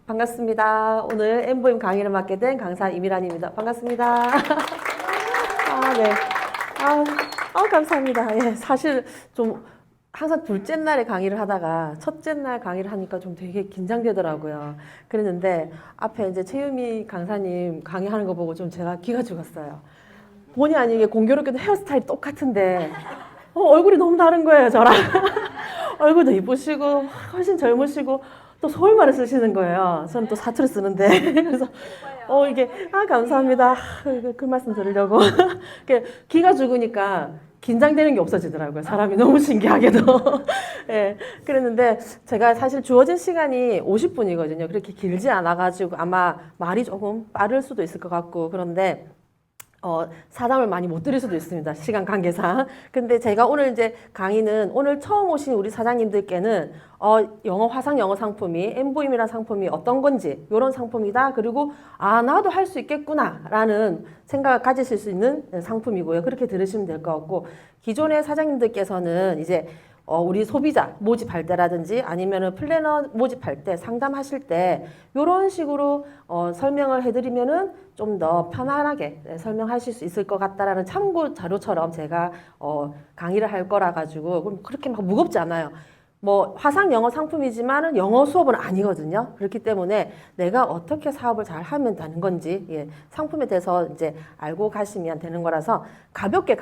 반갑습니다. 오늘 엠보임 강의를 맡게 된 강사 이미란입니다. 반갑습니다. 네. 감사합니다. 예, 사실 좀 항상 둘째 날에 강의를 하다가 첫째 날 강의를 하니까 좀 되게 긴장되더라고요. 그랬는데 앞에 이제 최유미 강사님 강의하는 거 보고 좀 제가 기가 죽었어요. 본의 아니게 공교롭게도 헤어스타일이 똑같은데 얼굴이 너무 다른 거예요, 저랑. 얼굴도 이쁘시고 훨씬 젊으시고 또 서울말을 쓰시는 거예요. 저는 또 사투리 쓰는데. 그래서 이게 감사합니다. 그 말씀 드리려고. 기가 죽으니까 긴장되는 게 없어지더라고요. 사람이 너무 신기하게도. 예, 그랬는데 제가 사실 주어진 시간이 50분이거든요. 그렇게 길지 않아가지고 아마 말이 조금 빠를 수도 있을 것 같고 그런데 사담을 많이 못 드릴 수도 있습니다. 시간 관계상. 근데 제가 오늘 이제 강의는 오늘 처음 오신 우리 사장님들께는 화상 영어 상품이 엠보임이라는 상품이 어떤 건지 이런 상품이다. 그리고 나도 할 수 있겠구나 라는 생각을 가지실 수 있는 상품이고요. 그렇게 들으시면 될 것 같고 기존의 사장님들께서는 이제 우리 소비자 모집할 때라든지 아니면은 플래너 모집할 때 상담하실 때 이런 식으로 설명을 해드리면은 좀 더 편안하게 설명하실 수 있을 것 같다라는 참고 자료처럼 제가 강의를 할 거라 가지고 그렇게 막 무겁지 않아요. 뭐 화상 영어 상품이지만은 영어 수업은 아니거든요. 그렇기 때문에 내가 어떻게 사업을 잘 하면 되는 건지 상품에 대해서 이제 알고 가시면 되는 거라서 가볍게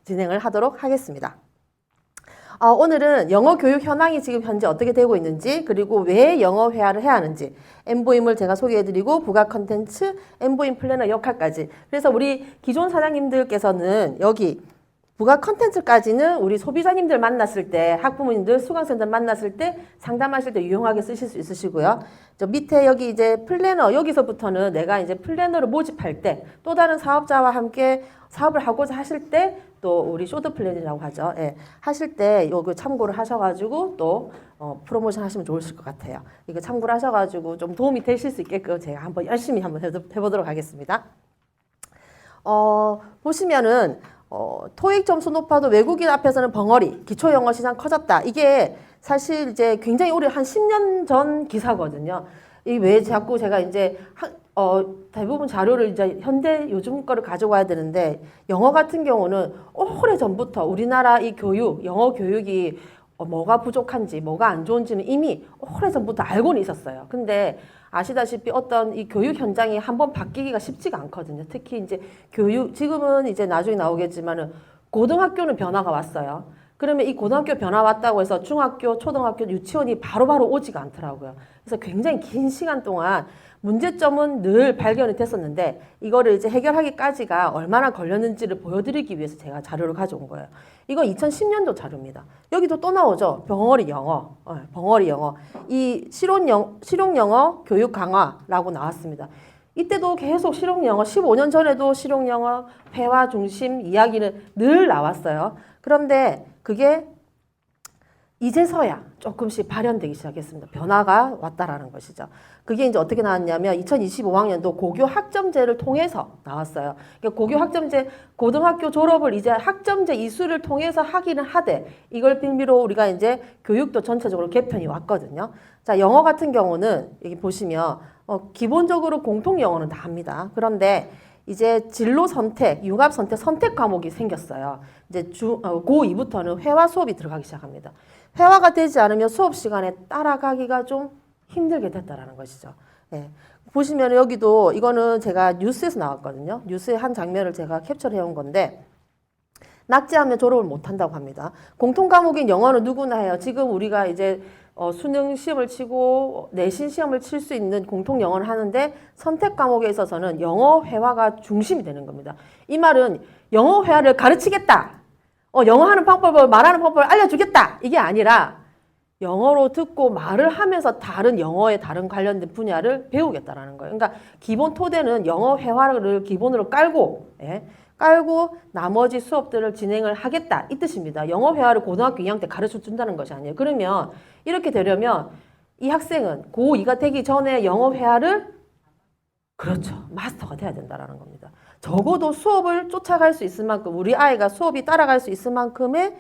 진행을 하도록 하겠습니다. 오늘은 영어 교육 현황이 지금 현재 어떻게 되고 있는지 그리고 왜 영어 회화를 해야 하는지 엠보임을 제가 소개해드리고 부가 컨텐츠 엠보임 플래너 역할까지 그래서 우리 기존 사장님들께서는 여기 부가 컨텐츠까지는 우리 소비자님들 만났을 때 학부모님들 수강생들 만났을 때 상담하실 때 유용하게 쓰실 수 있으시고요. 저 밑에 여기 이제 플래너 여기서부터는 내가 이제 플래너를 모집할 때 또 다른 사업자와 함께 사업을 하고자 하실 때 또 우리 쇼트 플랜이라고 하죠. 예, 하실 때 이거 참고를 하셔가지고 또 프로모션 하시면 좋으실 것 같아요. 이거 참고를 하셔가지고 좀 도움이 되실 수 있게끔 제가 한번 열심히 한번 해보도록 하겠습니다. 보시면은 토익 점수 높아도 외국인 앞에서는 벙어리, 기초 영어 시장 커졌다. 이게 사실 이제 굉장히 오래 한 10년 전 기사거든요. 이 왜 자꾸 제가 이제 대부분 자료를 이제 현대 요즘 거를 가져와야 되는데 영어 같은 경우는 오래 전부터 우리나라 이 교육, 영어 교육이 뭐가 부족한지 뭐가 안 좋은지는 이미 오래 전부터 알고는 있었어요. 근데 아시다시피 어떤 이 교육 현장이 한번 바뀌기가 쉽지가 않거든요. 특히 이제 교육, 지금은 이제 나중에 나오겠지만은 고등학교는 변화가 왔어요. 그러면 이 고등학교 변화 왔다고 해서 중학교, 초등학교, 유치원이 바로바로 오지가 않더라고요. 그래서 굉장히 긴 시간 동안 문제점은 늘 발견이 됐었는데 이거를 이제 해결하기까지가 얼마나 걸렸는지를 보여드리기 위해서 제가 자료를 가져온 거예요. 이거 2010년도 자료입니다. 여기도 또 나오죠. 벙어리 영어, 벙어리 영어. 이 실용영어 교육 강화라고 나왔습니다. 이때도 계속 실용영어, 15년 전에도 실용영어 회화 중심 이야기는 늘 나왔어요. 그런데 그게 이제서야 조금씩 발현되기 시작했습니다. 변화가 왔다라는 것이죠. 그게 이제 어떻게 나왔냐면 2025학년도 고교 학점제를 통해서 나왔어요. 그러니까 고교 학점제, 고등학교 졸업을 이제 학점제 이수를 통해서 하기는 하되 이걸 빌미로 우리가 이제 교육도 전체적으로 개편이 왔거든요. 자, 영어 같은 경우는 여기 보시면 기본적으로 공통 영어는 다 합니다. 그런데 이제 진로 선택, 융합 선택 과목이 생겼어요. 이제 고2부터는 회화 수업이 들어가기 시작합니다. 회화가 되지 않으면 수업 시간에 따라가기가 좀 힘들게 됐다라는 것이죠. 예. 보시면 여기도 이거는 제가 뉴스에서 나왔거든요. 뉴스의 한 장면을 제가 캡처를 해온 건데 낙제하면 졸업을 못한다고 합니다. 공통 과목인 영어는 누구나 해요. 지금 우리가 이제 수능 시험을 치고 내신 시험을 칠 수 있는 공통 영어를 하는데 선택 과목에 있어서는 영어 회화가 중심이 되는 겁니다. 이 말은 영어 회화를 가르치겠다. 영어 하는 방법을 말하는 방법을 알려주겠다. 이게 아니라 영어로 듣고 말을 하면서 다른 영어의 다른 관련된 분야를 배우겠다라는 거예요. 그러니까 기본 토대는 영어 회화를 기본으로 깔고 나머지 수업들을 진행을 하겠다 이 뜻입니다. 영어 회화를 고등학교 2학년 때 가르쳐 준다는 것이 아니에요. 그러면 이렇게 되려면 이 학생은 고2가 되기 전에 영어 회화를 그렇죠. 마스터가 돼야 된다는 겁니다. 적어도 수업을 쫓아갈 수 있을 만큼 우리 아이가 수업이 따라갈 수 있을 만큼의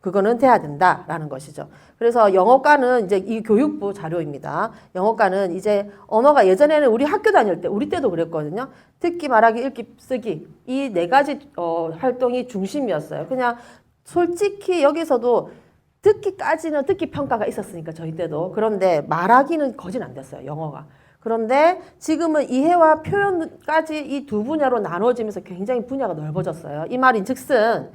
그거는 돼야 된다라는 것이죠. 그래서 영어과는 이제 이 교육부 자료입니다. 영어과는 이제 언어가 예전에는 우리 학교 다닐 때, 우리 때도 그랬거든요. 듣기, 말하기, 읽기, 쓰기 이 네 가지 활동이 중심이었어요. 그냥 솔직히 여기서도 듣기까지는 듣기 평가가 있었으니까 저희 때도. 그런데 말하기는 거진 안 됐어요. 영어가. 그런데 지금은 이해와 표현까지 이 두 분야로 나눠지면서 굉장히 분야가 넓어졌어요. 이 말인즉슨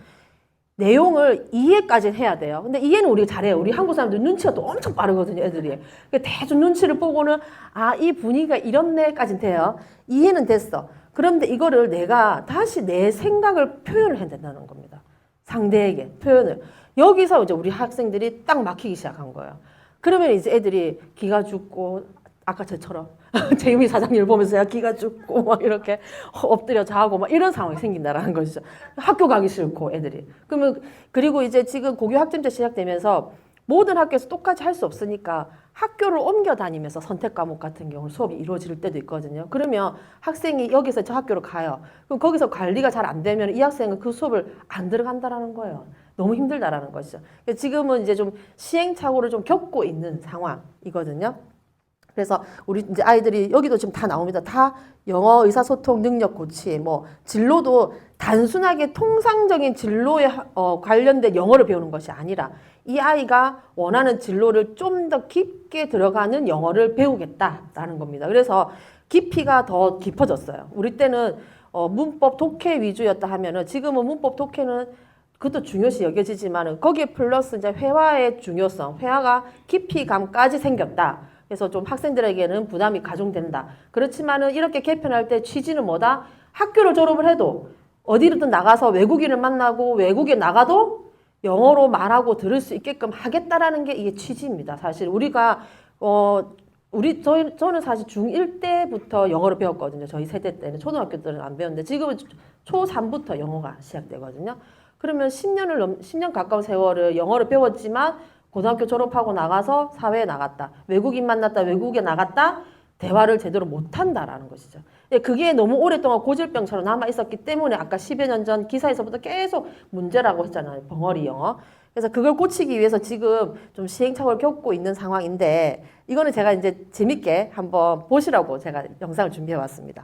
내용을 이해까지 해야 돼요. 근데 이해는 우리가 잘해요. 우리 한국 사람들 눈치가 또 엄청 빠르거든요, 애들이. 대충 눈치를 보고는, 아, 이 분위기가 이렇네까지는 돼요. 이해는 됐어. 그런데 이거를 내가 다시 내 생각을 표현을 해야 된다는 겁니다. 상대에게 표현을. 여기서 이제 우리 학생들이 딱 막히기 시작한 거예요. 그러면 이제 애들이 기가 죽고, 아까 저처럼 재미 사장님을 보면서 기가 죽고 막 이렇게 엎드려 자고 막 이런 상황이 생긴다라는 것이죠. 학교 가기 싫고 애들이. 그러면 그리고 이제 지금 고교 학점제 시작되면서 모든 학교에서 똑같이 할 수 없으니까 학교를 옮겨 다니면서 선택 과목 같은 경우 수업이 이루어질 때도 있거든요. 그러면 학생이 여기서 저 학교로 가요. 그럼 거기서 관리가 잘 안 되면 이 학생은 그 수업을 안 들어간다라는 거예요. 너무 힘들다라는 것이죠. 지금은 이제 좀 시행착오를 좀 겪고 있는 상황이거든요. 그래서 우리 이제 아이들이 여기도 지금 다 나옵니다. 다 영어 의사소통 능력 고치, 뭐 진로도 단순하게 통상적인 진로에 관련된 영어를 배우는 것이 아니라 이 아이가 원하는 진로를 좀 더 깊게 들어가는 영어를 배우겠다라는 겁니다. 그래서 깊이가 더 깊어졌어요. 우리 때는 문법 독해 위주였다 하면은 지금은 문법 독해는 그것도 중요시 여겨지지만은 거기에 플러스 이제 회화의 중요성, 회화가 깊이감까지 생겼다. 그래서 좀 학생들에게는 부담이 가중된다. 그렇지만은 이렇게 개편할 때 취지는 뭐다? 학교를 졸업을 해도 어디든 나가서 외국인을 만나고 외국에 나가도 영어로 말하고 들을 수 있게끔 하겠다라는 게 이게 취지입니다. 사실 우리가 저는 사실 중1 때부터 영어를 배웠거든요. 저희 세대 때는 초등학교 때는 안 배웠는데 지금은 초3부터 영어가 시작되거든요. 그러면 10년 가까운 세월을 영어를 배웠지만 고등학교 졸업하고 나가서 사회에 나갔다. 외국인 만났다. 외국에 나갔다. 대화를 제대로 못한다라는 것이죠. 그게 너무 오랫동안 고질병처럼 남아있었기 때문에 아까 10여 년 전 기사에서부터 계속 문제라고 했잖아요. 벙어리 영어. 그래서 그걸 고치기 위해서 지금 좀 시행착오를 겪고 있는 상황인데 이거는 제가 이제 재밌게 한번 보시라고 제가 영상을 준비해 왔습니다.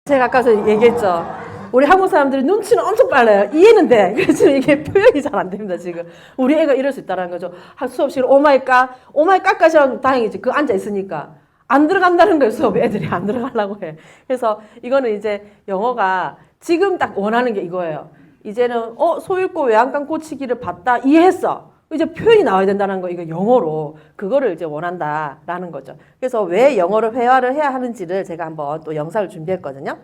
제가 아까 얘기했죠. 우리 한국 사람들이 눈치는 엄청 빨라요. 이해는 돼. 그렇지만 이게 표현이 잘 안 됩니다, 지금. 우리 애가 이럴 수 있다는 거죠. 수업 시간 오마이갓까지 하면 다행이지. 그 앉아 있으니까. 안 들어간다는 거예요, 수업에. 애들이 안 들어가려고 해. 그래서 이거는 이제 영어가 지금 딱 원하는 게 이거예요. 이제는, 소잃고 외양간 꽂히기를 봤다. 이해했어. 이제 표현이 나와야 된다는 거, 이거 영어로. 그거를 이제 원한다라는 거죠. 그래서 왜 영어를 회화를 해야 하는지를 제가 한번 또 영상을 준비했거든요.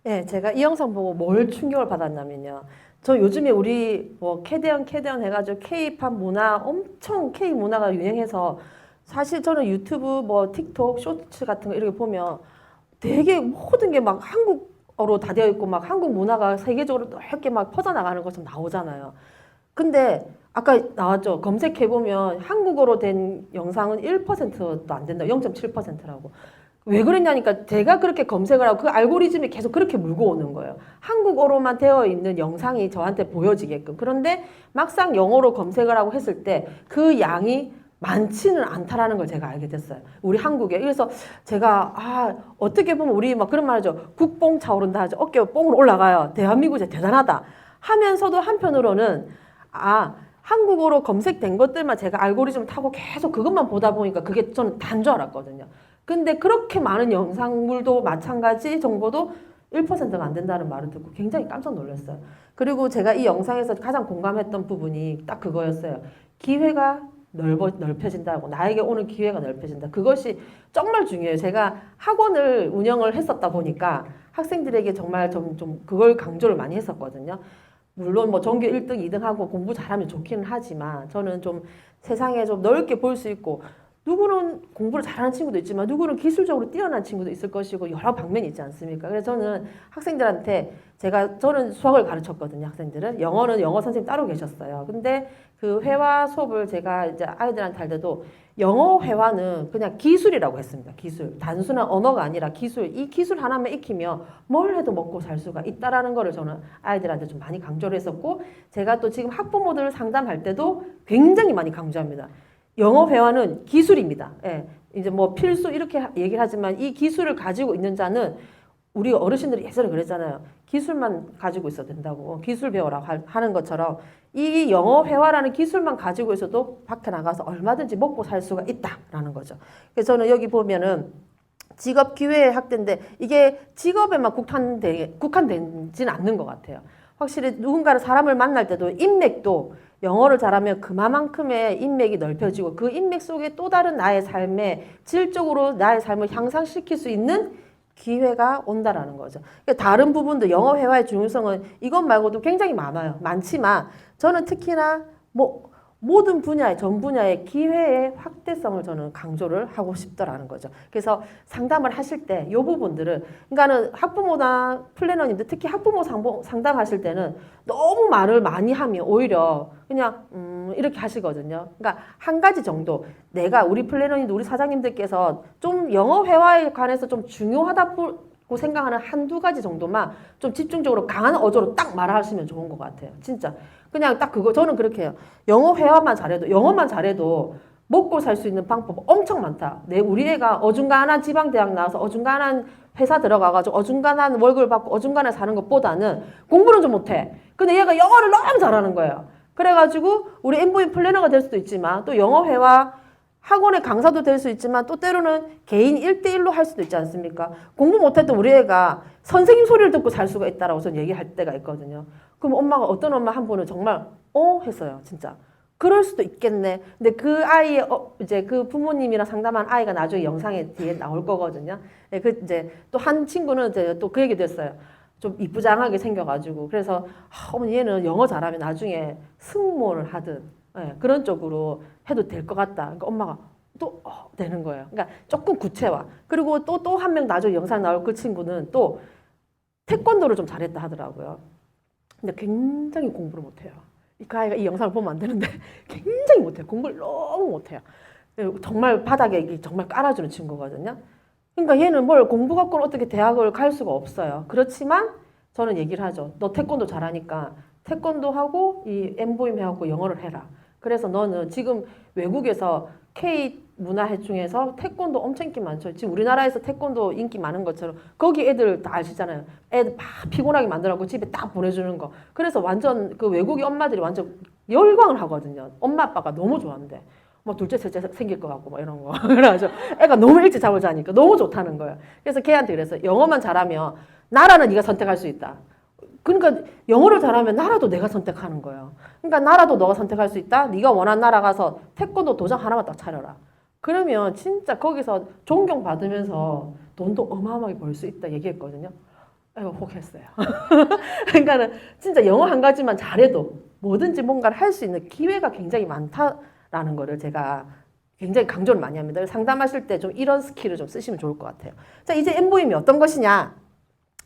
예, 제가 이 영상 보고 뭘 충격을 받았냐면요. 저 요즘에 우리 뭐 캐대언 해가지고 K-팝 문화 엄청 K 문화가 유행해서 사실 저는 유튜브 뭐 틱톡 쇼츠 같은 거 이렇게 보면 되게 모든 게 막 한국어로 다 되어 있고 막 한국 문화가 세계적으로 넓게 막 퍼져나가는 것처럼 나오잖아요. 근데 아까 나왔죠. 검색해보면 한국어로 된 영상은 1%도 안 된다. 0.7%라고. 왜 그랬냐니까 제가 그렇게 검색을 하고 그 알고리즘이 계속 그렇게 물고 오는 거예요. 한국어로만 되어 있는 영상이 저한테 보여지게끔. 그런데 막상 영어로 검색을 하고 했을 때 그 양이 많지는 않다라는 걸 제가 알게 됐어요. 우리 한국에. 그래서 제가 어떻게 보면 우리 막 그런 말 하죠. 국뽕 차오른다 하죠. 어깨가 뽕으로 올라가요. 대한민국 진짜 대단하다. 하면서도 한편으로는 한국어로 검색된 것들만 제가 알고리즘을 타고 계속 그것만 보다 보니까 그게 저는 단 줄 알았거든요. 근데 그렇게 많은 영상물도 마찬가지 정보도 1%가 안 된다는 말을 듣고 굉장히 깜짝 놀랐어요. 그리고 제가 이 영상에서 가장 공감했던 부분이 딱 그거였어요. 기회가 넓혀진다고. 나에게 오는 기회가 넓혀진다. 그것이 정말 중요해요. 제가 학원을 운영을 했었다 보니까 학생들에게 정말 좀 그걸 강조를 많이 했었거든요. 물론 뭐 전교 1등, 2등 하고 공부 잘하면 좋기는 하지만 저는 좀 세상에 좀 넓게 볼 수 있고 누구는 공부를 잘하는 친구도 있지만 누구는 기술적으로 뛰어난 친구도 있을 것이고 여러 방면이 있지 않습니까? 그래서 저는 학생들한테 저는 수학을 가르쳤거든요, 학생들은. 영어는 영어 선생님 따로 계셨어요. 근데 그 회화 수업을 제가 이제 아이들한테 할 때도 영어 회화는 그냥 기술이라고 했습니다. 기술. 단순한 언어가 아니라 기술. 이 기술 하나만 익히면 뭘 해도 먹고 살 수가 있다라는 거를 저는 아이들한테 좀 많이 강조를 했었고 제가 또 지금 학부모들 상담할 때도 굉장히 많이 강조합니다. 영어 회화는 기술입니다. 예. 이제 뭐 필수 이렇게 얘기를 하지만 이 기술을 가지고 있는 자는 우리 어르신들이 예전에 그랬잖아요. 기술만 가지고 있어도 된다고. 기술 배워라 하는 것처럼 이 영어 회화라는 기술만 가지고 있어도 밖에 나가서 얼마든지 먹고 살 수가 있다라는 거죠. 그래서 저는 여기 보면은 직업 기회 확대인데 이게 직업에만 국한되지는 않는 것 같아요. 확실히 누군가를 사람을 만날 때도 인맥도 영어를 잘하면 그만큼의 인맥이 넓혀지고 그 인맥 속에 또 다른 나의 삶에 질적으로 나의 삶을 향상시킬 수 있는 기회가 온다라는 거죠. 그러니까 다른 부분도 영어 회화의 중요성은 이것 말고도 굉장히 많아요. 많지만 저는 특히나 모든 분야의 전 분야의 기회의 확대성을 저는 강조를 하고 싶더라는 거죠. 그래서 상담을 하실 때 이 부분들을 그러니까는 학부모나 플래너님들 특히 학부모 상담하실 때는 너무 말을 많이 하면 오히려 그냥 이렇게 하시거든요. 그러니까 한 가지 정도 우리 플래너님들 우리 사장님들께서 좀 영어 회화에 관해서 좀 중요하다고 생각하는 한두 가지 정도만 좀 집중적으로 강한 어조로 딱 말하시면 좋은 것 같아요. 진짜. 그냥 딱 그거 저는 그렇게 해요. 영어만 잘해도 먹고 살 수 있는 방법 엄청 많다. 우리 애가 어중간한 지방대학 나와서 어중간한 회사 들어가가지고 어중간한 월급을 받고 어중간하게 사는 것보다는 공부는 좀 못해. 근데 얘가 영어를 너무 잘하는 거예요. 그래가지고 우리 엠보인 플래너가 될 수도 있지만 또 영어 회화 학원의 강사도 될 수 있지만 또 때로는 개인 1대1로 할 수도 있지 않습니까? 공부 못했던 우리 애가 선생님 소리를 듣고 살 수가 있다라고 저는 얘기할 때가 있거든요. 그럼 어떤 엄마 한 분은 정말 했어요. 진짜. 그럴 수도 있겠네. 근데 그 아이의 이제 그 부모님이랑 상담한 아이가 나중에 영상에 뒤에 나올 거거든요. 이제 또 한 친구는 이제 또 그 얘기도 했어요. 좀 이쁘장하게 생겨가지고 그래서 어머니 얘는 영어 잘하면 나중에 승무원을 하든 그런 쪽으로 해도 될 것 같다. 그러니까 엄마가 또 되는 거예요. 그러니까 조금 구체화. 그리고 또 한 명 나중에 영상 나올 그 친구는 또 태권도를 좀 잘했다 하더라고요. 근데 굉장히 공부를 못해요. 그 아이가 이 영상을 보면 안 되는데 굉장히 못해요. 공부를 너무 못해요. 정말 바닥에 정말 깔아주는 친구거든요. 그러니까 얘는 공부 갖고는 어떻게 대학을 갈 수가 없어요. 그렇지만 저는 얘기를 하죠. 너 태권도 잘하니까 태권도 하고 이 엠보임 해갖고 영어를 해라. 그래서 너는 지금 외국에서 K 문화회 중에서 태권도 엄청 인기 많죠. 지금 우리나라에서 태권도 인기 많은 것처럼 거기 애들 다 아시잖아요. 애들 막 피곤하게 만들어갖고 집에 딱 보내주는 거. 그래서 완전 그 외국인 엄마들이 완전 열광을 하거든요. 엄마 아빠가 너무 좋아한대. 둘째, 셋째 생길 것 같고 이런 거. 그래가지고 애가 너무 일찍 잠을 자니까 너무 좋다는 거예요. 그래서 걔한테 그래서 영어만 잘하면 나라는 네가 선택할 수 있다. 그러니까 영어를 잘하면 나라도 내가 선택하는 거예요. 그러니까 나라도 너가 선택할 수 있다. 네가 원하는 나라 가서 태권도 도장 하나만 딱 차려라. 그러면 진짜 거기서 존경받으면서 돈도 어마어마하게 벌 수 있다 얘기했거든요. 아이고 혹했어요. 그러니까는 진짜 영어 한 가지만 잘해도 뭐든지 뭔가를 할 수 있는 기회가 굉장히 많다라는 거를 제가 굉장히 강조를 많이 합니다. 상담하실 때 좀 이런 스킬을 좀 쓰시면 좋을 것 같아요. 자, 이제 MVM이 어떤 것이냐?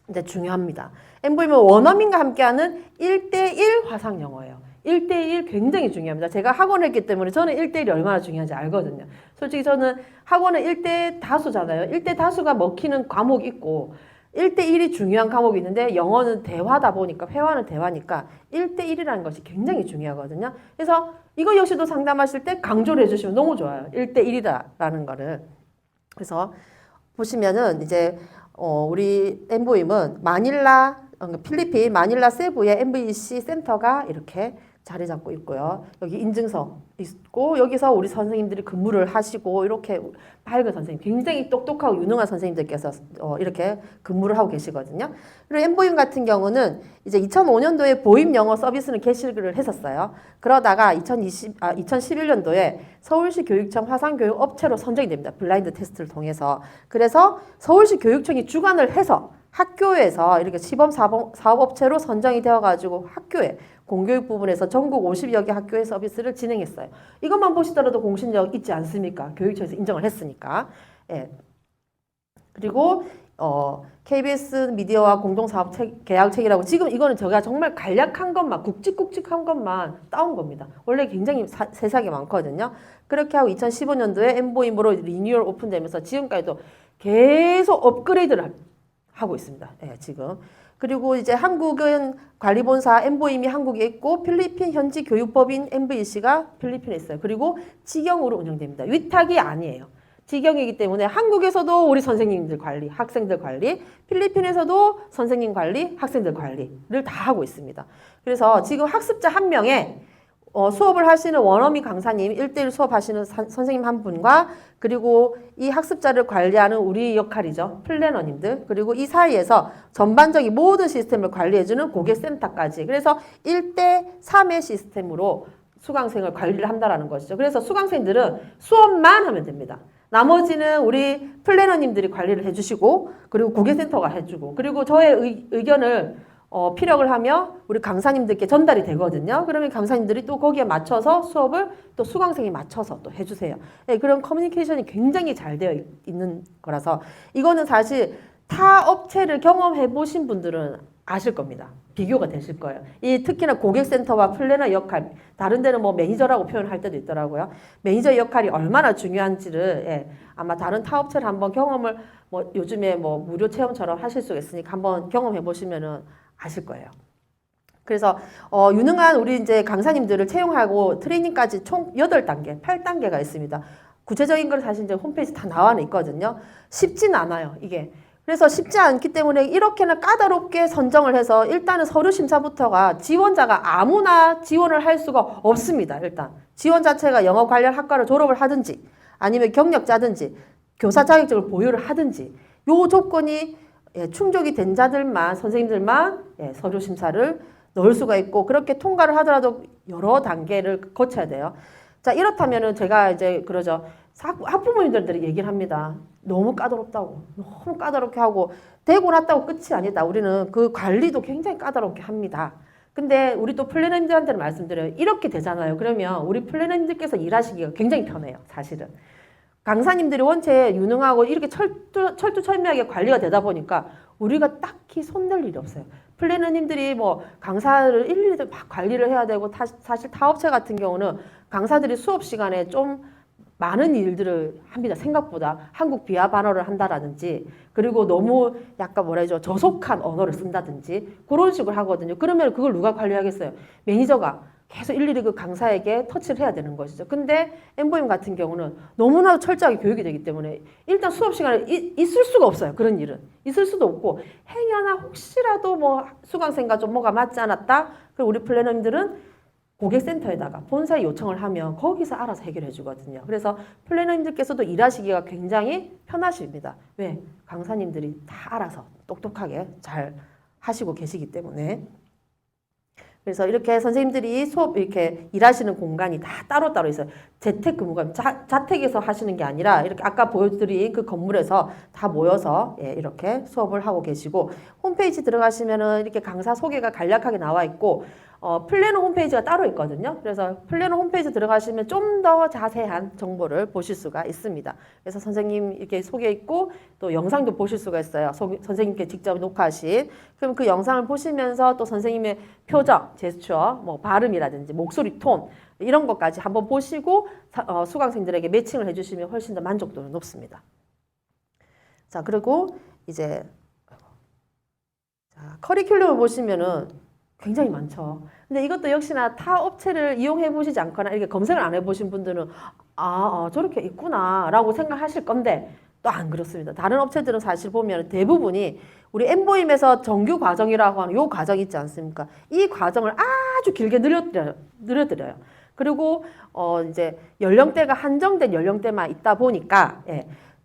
이제 중요합니다. MVM은 원어민과 함께하는 1대1 화상 영어예요. 1대1 굉장히 중요합니다. 제가 학원을 했기 때문에 저는 1대1이 얼마나 중요한지 알거든요. 솔직히 저는 학원은 1대 다수잖아요. 1대 다수가 먹히는 과목이 있고 1대1이 중요한 과목이 있는데 영어는 대화다 보니까 회화는 대화니까 1대1이라는 것이 굉장히 중요하거든요. 그래서 이거 역시도 상담하실 때 강조를 해주시면 너무 좋아요. 1대1이다라는 거를. 그래서 보시면은 이제 우리 MVM은 마닐라, 필리핀 마닐라 세부의 MVC 센터가 이렇게 자리 잡고 있고요. 여기 인증서 있고 여기서 우리 선생님들이 근무를 하시고 이렇게 밝은 선생님, 굉장히 똑똑하고 유능한 선생님들께서 이렇게 근무를 하고 계시거든요. 그리고 MVM 같은 경우는 이제 2005년도에 보임 영어 서비스는 개시를 했었어요. 그러다가 2011년도에 서울시 교육청 화상교육 업체로 선정이 됩니다. 블라인드 테스트를 통해서. 그래서 서울시 교육청이 주관을 해서 학교에서 이렇게 시범 사업업체로 선정이 되어가지고 학교에 공교육 부분에서 전국 50여 개 학교의 서비스를 진행했어요. 이것만 보시더라도 공신력 있지 않습니까? 교육청에서 인정을 했으니까. 예. 그리고 KBS 미디어와 공동사업 계약책이라고 지금 이거는 제가 정말 간략한 것만 굵직굵직한 것만 따온 겁니다. 원래 굉장히 세세하게 많거든요. 그렇게 하고 2015년도에 MVM으로 리뉴얼 오픈되면서 지금까지도 계속 업그레이드를 하고 있습니다. 예, 지금. 그리고 이제 한국은 관리본사 MVM이 한국에 있고 필리핀 현지 교육법인 MVC가 필리핀에 있어요. 그리고 직영으로 운영됩니다. 위탁이 아니에요. 직영이기 때문에 한국에서도 우리 선생님들 관리, 학생들 관리, 필리핀에서도 선생님 관리, 학생들 관리를 다 하고 있습니다. 그래서 지금 학습자 한 명에 수업을 하시는 원어민 강사님, 1대1 수업하시는 선생님 한 분과 그리고 이 학습자를 관리하는 우리 역할이죠. 플래너님들. 그리고 이 사이에서 전반적인 모든 시스템을 관리해주는 고객센터까지. 그래서 1대3의 시스템으로 수강생을 관리를 한다는 것이죠. 그래서 수강생들은 수업만 하면 됩니다. 나머지는 우리 플래너님들이 관리를 해주시고 그리고 고객센터가 해주고 그리고 저의 의견을 피력을 하며 우리 강사님들께 전달이 되거든요. 그러면 강사님들이 또 거기에 맞춰서 수업을 또 수강생이 맞춰서 또 해주세요. 네, 그런 커뮤니케이션이 굉장히 잘 되어 있는 거라서 이거는 사실 타 업체를 경험해 보신 분들은 아실 겁니다. 비교가 되실 거예요. 이 특히나 고객센터와 플래너 역할, 다른 데는 뭐 매니저라고 표현할 때도 있더라고요. 매니저 역할이 얼마나 중요한지를 아마 다른 타 업체를 한번 경험을 뭐 요즘에 뭐 무료 체험처럼 하실 수 있으니까 한번 경험해 보시면은 아실 거예요. 그래서 유능한 우리 이제 강사님들을 채용하고 트레이닝까지 총 8단계, 8단계가 있습니다. 구체적인 걸 사실 이제 홈페이지 다 나와 있거든요. 쉽진 않아요, 이게. 그래서 쉽지 않기 때문에 이렇게나 까다롭게 선정을 해서 일단은 서류 심사부터가 지원자가 아무나 지원을 할 수가 없습니다. 일단 지원 자체가 영어 관련 학과를 졸업을 하든지 아니면 경력자든지 교사 자격증을 보유를 하든지 요 조건이 충족이 된 자들만 선생님들만 서류 심사를 넣을 수가 있고 그렇게 통과를 하더라도 여러 단계를 거쳐야 돼요. 자, 이렇다면은 제가 이제 그러죠. 학부모님들이 얘기를 합니다. 너무 까다롭다고. 너무 까다롭게 하고 되고 났다고 끝이 아니다. 우리는 그 관리도 굉장히 까다롭게 합니다. 근데 우리 또 플래너님들한테는 말씀드려요. 이렇게 되잖아요. 그러면 우리 플래너님들께서 일하시기가 굉장히 편해요. 사실은. 강사님들이 원체 유능하고 이렇게 철두철미하게 관리가 되다 보니까 우리가 딱히 손댈 일이 없어요. 플래너님들이 뭐 강사를 일일이 막 관리를 해야 되고 사실 타업체 같은 경우는 강사들이 수업 시간에 좀 많은 일들을 합니다. 생각보다 한국 비하 발어를 한다라든지 그리고 너무 약간 뭐라 해야죠 저속한 언어를 쓴다든지 그런 식으로 하거든요. 그러면 그걸 누가 관리하겠어요? 매니저가 계속 일일이 그 강사에게 터치를 해야 되는 것이죠. 근데 MVM 같은 경우는 너무나도 철저하게 교육이 되기 때문에 일단 수업 시간에 있을 수가 없어요. 그런 일은. 있을 수도 없고 행여나 혹시라도 뭐 수강생과 좀 뭐가 맞지 않았다? 그리고 우리 플래너님들은 고객센터에다가 본사에 요청을 하면 거기서 알아서 해결해 주거든요. 그래서 플래너님들께서도 일하시기가 굉장히 편하십니다. 왜? 강사님들이 다 알아서 똑똑하게 잘 하시고 계시기 때문에. 그래서 이렇게 선생님들이 수업 이렇게 일하시는 공간이 다 따로따로 있어요. 재택근무가 자택에서 하시는 게 아니라 이렇게 아까 보여드린 그 건물에서 다 모여서 이렇게 수업을 하고 계시고 홈페이지 들어가시면은 이렇게 강사 소개가 간략하게 나와 있고 플래너 홈페이지가 따로 있거든요. 그래서 플래너 홈페이지 들어가시면 좀 더 자세한 정보를 보실 수가 있습니다. 그래서 선생님 이렇게 소개 있고 또 영상도 보실 수가 있어요. 선생님께 직접 녹화하신. 그럼 그 영상을 보시면서 또 선생님의 표정, 제스처, 뭐 발음이라든지 목소리 톤 이런 것까지 한번 보시고 수강생들에게 매칭을 해주시면 훨씬 더 만족도는 높습니다. 자, 그리고 이제 커리큘럼을 보시면은 굉장히 많죠. 근데 이것도 역시나 타 업체를 이용해 보시지 않거나 이렇게 검색을 안 해보신 분들은 저렇게 있구나 라고 생각하실 건데 또 안 그렇습니다. 다른 업체들은 사실 보면 대부분이 우리 엠보임에서 정규 과정이라고 하는 요 과정 있지 않습니까? 이 과정을 아주 길게 늘려드려요. 그리고 이제 연령대가 한정된 연령대만 있다 보니까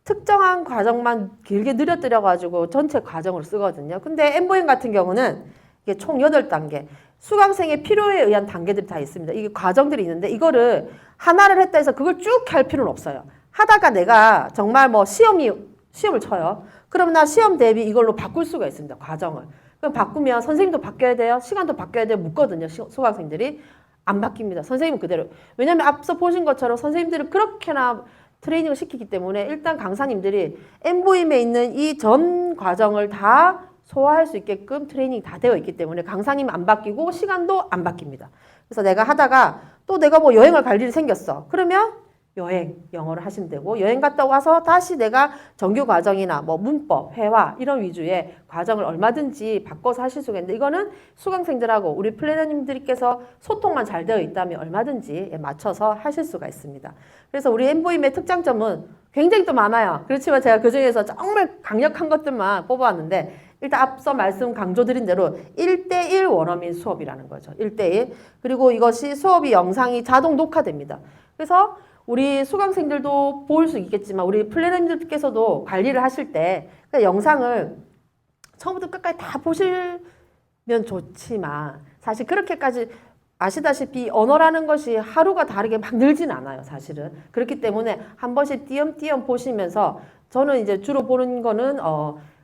특정한 과정만 길게 늘려드려가지고 전체 과정을 쓰거든요. 근데 엠보임 같은 경우는 이게 총 8단계. 수강생의 필요에 의한 단계들이 다 있습니다. 이게 과정들이 있는데 이거를 하나를 했다 해서 그걸 쭉 할 필요는 없어요. 하다가 내가 정말 뭐 시험을 쳐요. 그럼 나 시험 대비 이걸로 바꿀 수가 있습니다. 과정을. 그럼 바꾸면 선생님도 바뀌어야 돼요. 시간도 바뀌어야 돼요. 묻거든요. 수강생들이. 안 바뀝니다. 선생님은 그대로. 왜냐면 앞서 보신 것처럼 선생님들을 그렇게나 트레이닝을 시키기 때문에 일단 강사님들이 엠보임에 있는 이 전 과정을 다 소화할 수 있게끔 트레이닝이 다 되어 있기 때문에 강사님 안 바뀌고 시간도 안 바뀝니다. 그래서 내가 하다가 또 내가 뭐 여행을 갈 일이 생겼어. 그러면 여행, 영어를 하시면 되고 여행 갔다 와서 다시 내가 정규 과정이나 뭐 문법, 회화 이런 위주의 과정을 얼마든지 바꿔서 하실 수가 있는데 이거는 수강생들하고 우리 플래너님들께서 소통만 잘 되어 있다면 얼마든지 맞춰서 하실 수가 있습니다. 그래서 우리 엠보임의 특장점은 굉장히 또 많아요. 그렇지만 제가 그중에서 정말 강력한 것들만 뽑아왔는데 일단 앞서 말씀 강조드린 대로 1대1 원어민 수업이라는 거죠. 1대1. 그리고 이것이 수업이 영상이 자동 녹화됩니다. 그래서 우리 수강생들도 볼 수 있겠지만 우리 플래너님들께서도 관리를 하실 때 그러니까 영상을 처음부터 끝까지 다 보시면 좋지만 사실 그렇게까지 아시다시피 언어라는 것이 하루가 다르게 막 늘진 않아요. 사실은. 그렇기 때문에 한 번씩 띄엄띄엄 보시면서 저는 이제 주로 보는 거는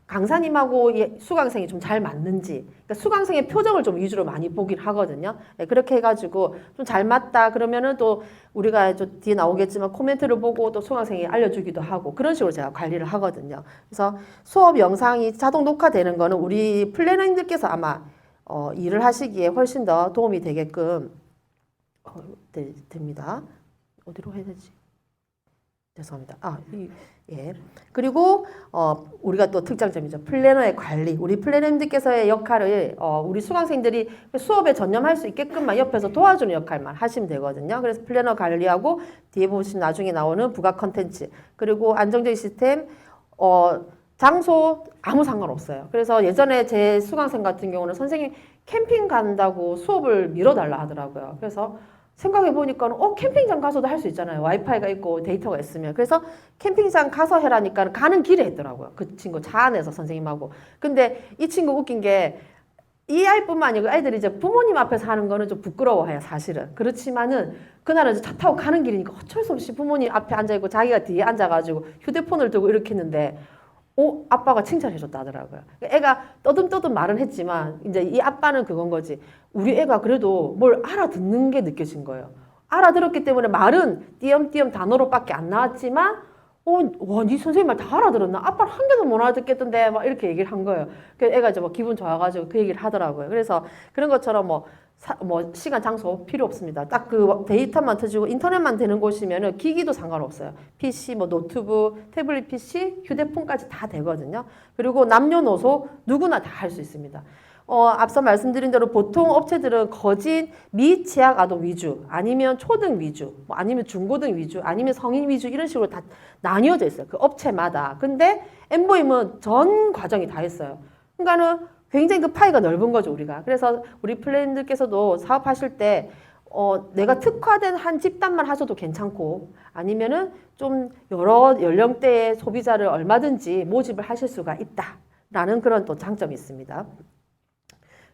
강사님하고 수강생이 좀 잘 맞는지 그러니까 수강생의 표정을 좀 위주로 많이 보긴 하거든요. 그렇게 해가지고 좀 잘 맞다 그러면은 또 우리가 좀 뒤에 나오겠지만 코멘트를 보고 또 수강생이 알려주기도 하고 그런 식으로 제가 관리를 하거든요. 그래서 수업 영상이 자동 녹화되는 거는 우리 플래너님들께서 아마 일을 하시기에 훨씬 더 도움이 되게끔 됩니다. 어디로 해야 되지? 죄송합니다. 예. 그리고 우리가 또 특장점이죠. 플래너의 관리. 우리 플래너님들께서의 역할을 우리 수강생들이 수업에 전념할 수 있게끔만 옆에서 도와주는 역할만 하시면 되거든요. 그래서 플래너 관리하고 뒤에 보시면 나중에 나오는 부가 컨텐츠 그리고 안정적인 시스템 장소 아무 상관없어요. 그래서 예전에 제 수강생 같은 경우는 선생님 캠핑 간다고 수업을 미뤄달라 하더라고요. 그래서 생각해보니까 캠핑장 가서도 할 수 있잖아요. 와이파이가 있고 데이터가 있으면. 그래서 캠핑장 가서 해라니까 가는 길에 했더라고요. 그 친구 차 안에서 선생님하고. 근데 이 친구 웃긴 게 이 아이뿐만 아니고 아이들이 이제 부모님 앞에서 하는 거는 좀 부끄러워해요. 사실은. 그렇지만은 그날은 이제 차 타고 가는 길이니까 어쩔 수 없이 부모님 앞에 앉아있고 자기가 뒤에 앉아가지고 휴대폰을 들고 이렇게 했는데 아빠가 칭찬해줬다 하더라고요. 애가 떠듬떠듬 말은 했지만 이제 이 아빠는 그건 거지. 우리 애가 그래도 뭘 알아듣는 게 느껴진 거예요. 알아들었기 때문에 말은 띄엄띄엄 단어로밖에 안 나왔지만 와, 네 선생님 말 다 알아들었나? 아빠는 한 개도 못 알아듣겠던데 막 이렇게 얘기를 한 거예요. 그래서 애가 이제 뭐 기분 좋아가지고 그 얘기를 하더라고요. 그래서 그런 것처럼 뭐 시간, 장소 필요 없습니다. 딱 그 데이터만 터지고 인터넷만 되는 곳이면은 기기도 상관없어요. PC, 뭐 노트북, 태블릿 PC, 휴대폰까지 다 되거든요. 그리고 남녀노소 누구나 다 할 수 있습니다. 앞서 말씀드린 대로 보통 업체들은 거진 미취학 아동 위주, 아니면 초등 위주, 뭐 아니면 중고등 위주, 아니면 성인 위주 이런 식으로 다 나뉘어져 있어요. 그 업체마다. 근데 엠보임은 전 과정이 다 있어요. 그러니까는 굉장히 그 파이가 넓은 거죠, 우리가. 그래서 우리 플래너님들께서도 사업하실 때 내가 특화된 한 집단만 하셔도 괜찮고 아니면은 좀 여러 연령대의 소비자를 얼마든지 모집을 하실 수가 있다라는 그런 또 장점이 있습니다.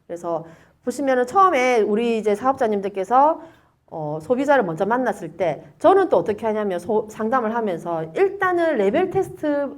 그래서 보시면은 처음에 우리 이제 사업자님들께서 소비자를 먼저 만났을 때 저는 또 어떻게 하냐면 상담을 하면서 일단은 레벨 테스트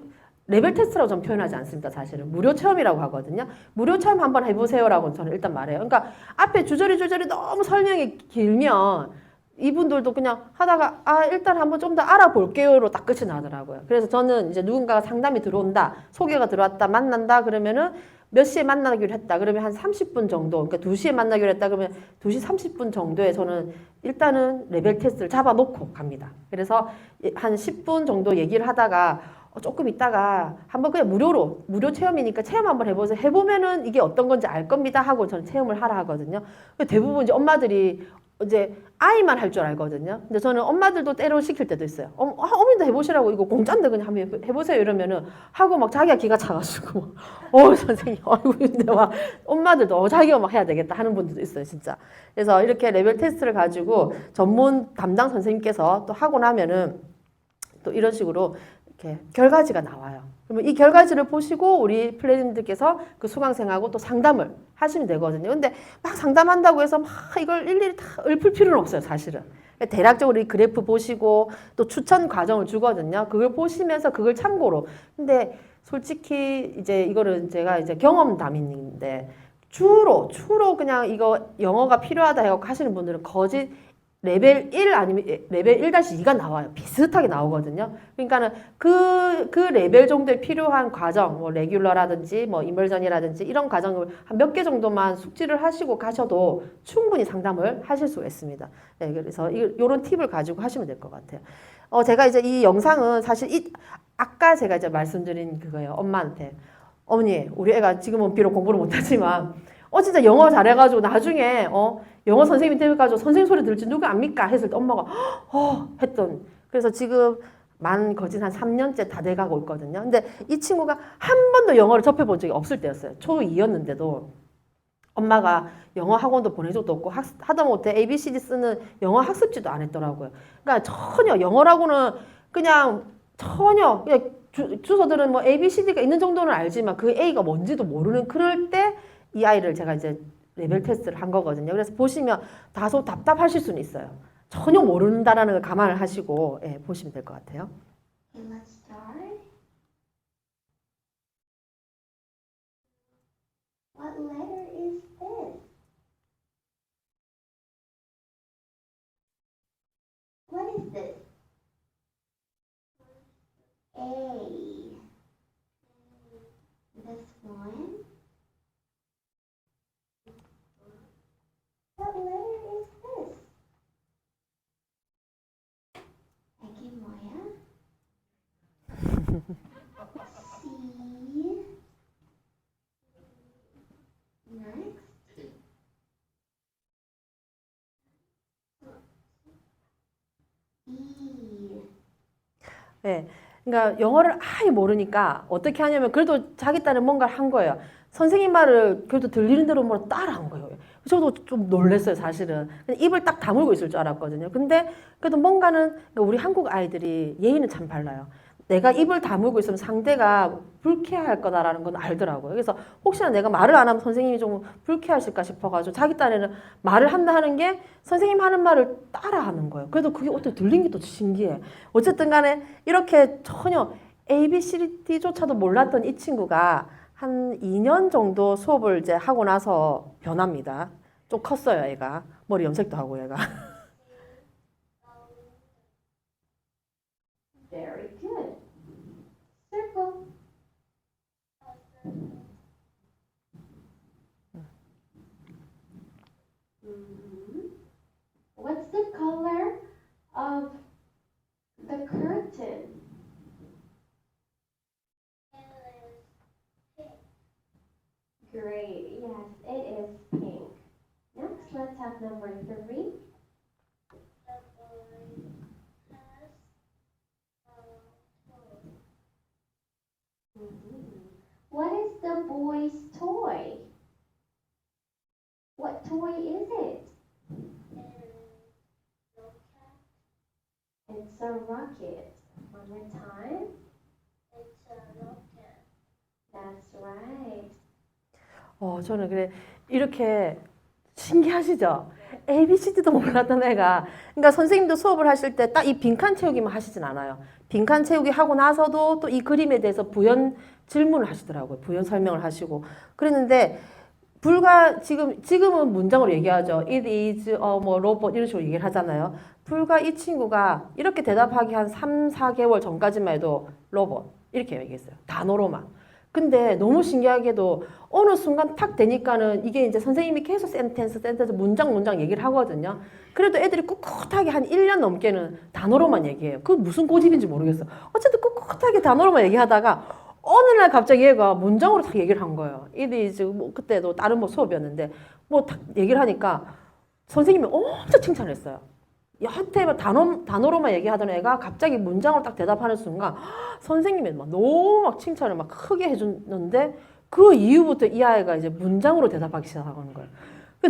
레벨 테스트라고 좀 표현하지 않습니다. 사실은 무료 체험이라고 하거든요. 무료 체험 한번 해보세요라고 저는 일단 말해요. 그러니까 앞에 주저리 너무 설명이 길면 이분들도 그냥 하다가 일단 한번 좀 더 알아볼게요로 딱 끝이 나더라고요. 그래서 저는 이제 누군가가 상담이 들어온다, 소개가 들어왔다, 만난다 그러면은 몇 시에 만나기로 했다 그러면 한 30분 정도, 그러니까 2시에 만나기로 했다 그러면 2시 30분 정도에 저는 일단은 레벨 테스트를 잡아놓고 갑니다. 그래서 한 10분 정도 얘기를 하다가 조금 있다가 한번 그냥 무료 체험이니까 체험 한번 해보세요. 해보면은 이게 어떤 건지 알 겁니다 하고 저는 체험을 하라 하거든요. 대부분 이제 엄마들이 이제 아이만 할 줄 알거든요. 근데 저는 엄마들도 때로 시킬 때도 있어요. 어머니도 해보시라고 이거 공짜인데 그냥 한번 해보세요 이러면은 하고 막 자기가 기가 차가지고 선생님 아이고 근데 막 엄마들도 자기가 막 해야 되겠다 하는 분들도 있어요 진짜. 그래서 이렇게 레벨 테스트를 가지고 전문 담당 선생님께서 또 하고 나면은 또 이런 식으로 이렇게 결과지가 나와요. 그러면 이 결과지를 보시고 우리 플래님들께서 그 수강생하고 또 상담을 하시면 되거든요. 근데 막 상담한다고 해서 막 이걸 일일이 다 읊을 필요는 없어요, 사실은. 대략적으로 이 그래프 보시고 또 추천 과정을 주거든요. 그걸 보시면서 그걸 참고로. 근데 솔직히 이제 이거는 제가 이제 경험담인데 주로 그냥 이거 영어가 필요하다 해서 하시는 분들은 거짓 레벨 1 아니면 레벨 1-2가 나와요. 비슷하게 나오거든요. 그러니까는 그 레벨 정도에 필요한 과정, 뭐 레귤러라든지 뭐 이멀전이라든지 이런 과정을 한 몇 개 정도만 숙지를 하시고 가셔도 충분히 상담을 하실 수가 있습니다. 네, 그래서 이런 팁을 가지고 하시면 될 것 같아요. 제가 이제 이 영상은 사실 아까 제가 이제 말씀드린 그거예요. 엄마한테. 어머니, 우리 애가 지금은 비록 공부를 못하지만 진짜 영어 잘해가지고 나중에 영어 선생님이 돼가지고 선생님 소리 들을지 누가 압니까? 했을 때 엄마가 했던. 그래서 지금 만 거진 한 3년째 다 돼가고 있거든요. 근데 이 친구가 한 번도 영어를 접해본 적이 없을 때였어요. 초2였는데도 엄마가 영어 학원도 보낸 적도 없고 하다못해 ABCD 쓰는 영어 학습지도 안 했더라고요. 그러니까 전혀 영어라고는 그냥 주소들은 뭐 ABCD가 있는 정도는 알지만 그 A가 뭔지도 모르는 그럴 때 이 아이를 제가 이제 레벨 테스트를 한 거거든요. 그래서 보시면 다소 답답하실 수는 있어요. 전혀 모른다라는 걸 감안을 하시고 보시면 될 것 같아요. Okay, let's start. What letter is this? What is this? A. This one. What letter is this? Thank you, Maya. C. Next. E. 네. 그러니까 영어를 아예 모르니까 어떻게 하냐면 그래도 자기 딸은 뭔가를 한 거예요. 선생님 말을 그래도 들리는 대로 뭐 따라한 거예요. 저도 좀 놀랐어요, 사실은. 그냥 입을 딱 다물고 있을 줄 알았거든요. 근데 그래도 뭔가는 그러니까 우리 한국 아이들이 예의는 참 발라요. 내가 입을 다물고 있으면 상대가 불쾌할 거다라는 건 알더라고요. 그래서 혹시나 내가 말을 안 하면 선생님이 좀 불쾌하실까 싶어가지고 자기 딸에는 말을 한다 하는 게 선생님 하는 말을 따라하는 거예요. 그래도 그게 어떻게 들린 게 또 신기해. 어쨌든 간에 이렇게 전혀 ABCD조차도 몰랐던 이 친구가 한 2년 정도 수업을 이제 하고 나서 변합니다. 좀 컸어요, 애가. 머리 염색도 하고 애가. Very good. Circle. What's the color of the curtain? Great. Yes, it is pink. Next, let's have number 3. What is the boy's toy? What toy is it? It's a rocket. One more time. It's a rocket. That's right. 저는 그래 이렇게 신기하시죠? ABCD도 몰랐던 애가. 그러니까 선생님도 수업을 하실 때 딱 이 빈칸 채우기만 하시진 않아요. 빈칸 채우기 하고 나서도 또 이 그림에 대해서 부연 질문을 하시더라고요. 부연 설명을 하시고. 그랬는데 불과 지금은 문장으로 얘기하죠. It is 뭐 robot 이런 식으로 얘기를 하잖아요. 불과 이 친구가 이렇게 대답하기 한 3, 4개월 전까지만 해도 로봇 이렇게 얘기했어요. 단어로만. 근데 너무 신기하게도 어느 순간 탁 되니까는 이게 이제 선생님이 계속 센텐스 문장 얘기를 하거든요. 그래도 애들이 꿋꿋하게 한 1년 넘게는 단어로만 얘기해요. 그 무슨 고집인지 모르겠어요. 어쨌든 꿋꿋하게 단어로만 얘기하다가 어느 날 갑자기 얘가 문장으로 딱 얘기를 한 거예요. It is 뭐 그때도 다른 뭐 수업이었는데 뭐 딱 얘기를 하니까 선생님이 엄청 칭찬했어요. 여태 단어로만 얘기하던 애가 갑자기 문장으로 딱 대답하는 순간 선생님이 막 너무 막 칭찬을 막 크게 해줬는데 그 이후부터 이 아이가 이제 문장으로 대답하기 시작하는 거예요.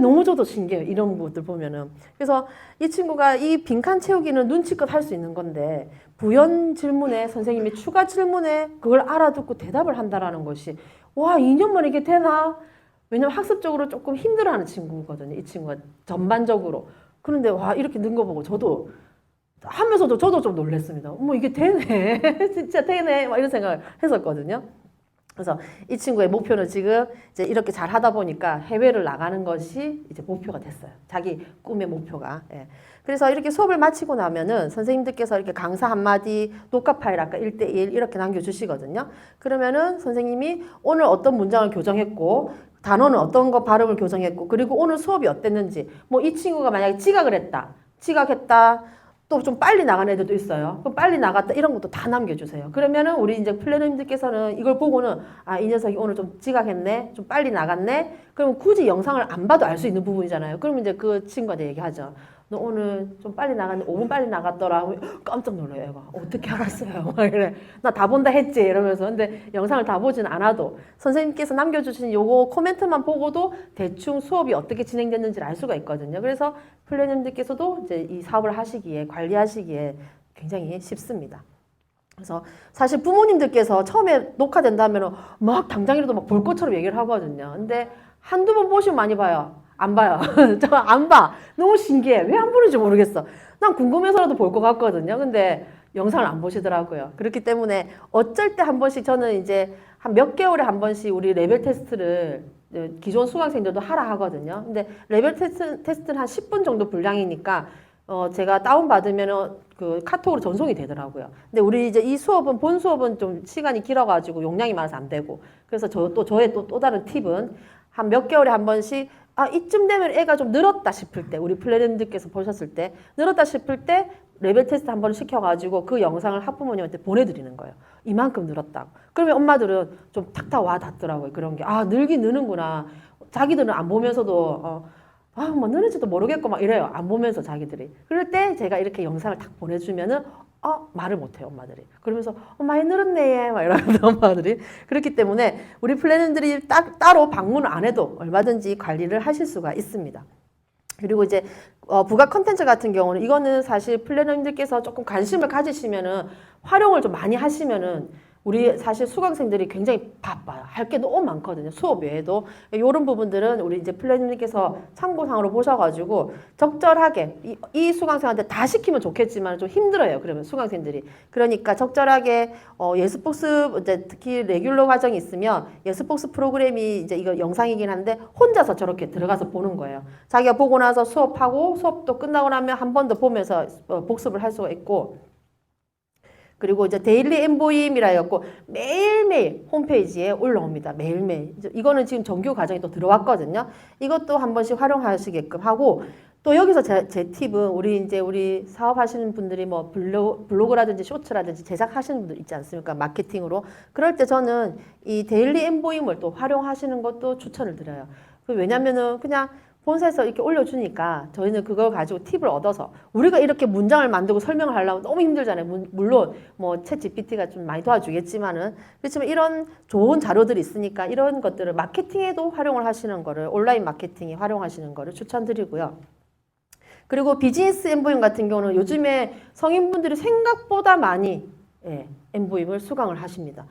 너무 저도 신기해요. 이런 것들 보면은. 그래서 이 친구가 이 빈칸 채우기는 눈치껏 할 수 있는 건데 부연 질문에 선생님이 추가 질문에 그걸 알아듣고 대답을 한다라는 것이 와 2년 만에 이게 되나? 왜냐면 학습적으로 조금 힘들어하는 친구거든요. 이 친구가 전반적으로. 그런데 와 이렇게 는 거 보고 저도 하면서도 저도 좀 놀랐습니다. 어머 이게 되네. 진짜 되네. 막 이런 생각을 했었거든요. 그래서 이 친구의 목표는 지금 이제 이렇게 잘 하다 보니까 해외를 나가는 것이 이제 목표가 됐어요. 자기 꿈의 목표가. 예. 그래서 이렇게 수업을 마치고 나면은 선생님들께서 이렇게 강사 한마디 녹화 파일 아까 1대1 이렇게 남겨주시거든요. 그러면은 선생님이 오늘 어떤 문장을 교정했고 단어는 어떤 거 발음을 교정했고 그리고 오늘 수업이 어땠는지 뭐 이 친구가 만약에 지각을 했다. 지각했다. 또 좀 빨리 나간 애들도 있어요. 그럼 빨리 나갔다 이런 것도 다 남겨주세요. 그러면은 우리 이제 플래너님들께서는 이걸 보고는 아, 이 녀석이 오늘 좀 지각했네, 좀 빨리 나갔네. 그럼 굳이 영상을 안 봐도 알 수 있는 부분이잖아요. 그러면 이제 그 친구한테 얘기하죠. 너 오늘 좀 빨리 나갔는데 5분 빨리 나갔더라. 깜짝 놀라요. 얘가. 어떻게 알았어요? 막 이래. 나 다 본다 했지. 이러면서. 근데 영상을 다 보지는 않아도 선생님께서 남겨주신 요거 코멘트만 보고도 대충 수업이 어떻게 진행됐는지를 알 수가 있거든요. 그래서 플래너님들께서도 이제 이 사업을 하시기에, 관리하시기에 굉장히 쉽습니다. 그래서 사실 부모님들께서 처음에 녹화된다면 막 당장이라도 막 볼 것처럼 얘기를 하거든요. 근데 한두 번 보시면 많이 봐요. 안 봐요. 저 안 봐. 너무 신기해. 왜 안 보는지 모르겠어. 난 궁금해서라도 볼 것 같거든요. 근데 영상을 안 보시더라고요. 그렇기 때문에 어쩔 때 한 번씩 저는 이제 한 몇 개월에 한 번씩 우리 레벨 테스트를 기존 수강생들도 하라 하거든요. 근데 레벨 테스트는 한 10분 정도 분량이니까 제가 다운받으면 그 카톡으로 전송이 되더라고요. 근데 우리 이제 이 수업은 본 수업은 좀 시간이 길어가지고 용량이 많아서 안 되고 그래서 저의 또 다른 팁은 한 몇 개월에 한 번씩 아 이쯤 되면 애가 좀 늘었다 싶을 때 우리 플래너님들께서 보셨을 때 늘었다 싶을 때 레벨 테스트 한 번 시켜가지고 그 영상을 학부모님한테 보내드리는 거예요. 이만큼 늘었다고. 그러면 엄마들은 좀 탁탁 와 닿더라고요. 그런 게 아 늘긴 느는구나. 자기들은 안 보면서도 뭐 느는지도 모르겠고 막 이래요. 안 보면서 자기들이. 그럴 때 제가 이렇게 영상을 딱 보내주면은 말을 못해요, 엄마들이. 그러면서 많이 늘었네, 막 이러면서 엄마들이. 그렇기 때문에 우리 플래너들이 따로 방문을 안 해도 얼마든지 관리를 하실 수가 있습니다. 그리고 이제 부가 컨텐츠 같은 경우는 이거는 사실 플래너님들께서 조금 관심을 가지시면은 활용을 좀 많이 하시면은 우리 사실 수강생들이 굉장히 바빠요. 할 게 너무 많거든요. 수업 외에도. 이런 부분들은 우리 이제 플래너님께서 참고상으로 보셔가지고 적절하게 이 수강생한테 다 시키면 좋겠지만 좀 힘들어요. 그러면 수강생들이. 그러니까 적절하게 예습복습 이제 특히 레귤러 과정이 있으면 예습복습 프로그램이 이제 이거 영상이긴 한데 혼자서 저렇게 들어가서 보는 거예요. 자기가 보고 나서 수업하고 수업도 끝나고 나면 한 번 더 보면서 복습을 할 수가 있고 그리고 이제 데일리 엠보임이라 해갖고 매일매일 홈페이지에 올라옵니다. 매일매일. 이거는 지금 정규 과정이 또 들어왔거든요. 이것도 한 번씩 활용하시게끔 하고 또 여기서 제 팁은 우리 사업하시는 분들이 뭐 블로그라든지 쇼츠라든지 제작하시는 분들 있지 않습니까? 마케팅으로. 그럴 때 저는 이 데일리 엠보임을 또 활용하시는 것도 추천을 드려요. 왜냐면은 그냥 본사에서 이렇게 올려주니까 저희는 그걸 가지고 팁을 얻어서 우리가 이렇게 문장을 만들고 설명을 하려면 너무 힘들잖아요. 물론 뭐 챗 GPT가 좀 많이 도와주겠지만은 그렇지만 이런 좋은 자료들이 있으니까 이런 것들을 마케팅에도 활용을 하시는 거를 온라인 마케팅에 활용하시는 거를 추천드리고요. 그리고 비즈니스 엠보임 같은 경우는 요즘에 성인분들이 생각보다 많이 엠보임을 수강을 하십니다.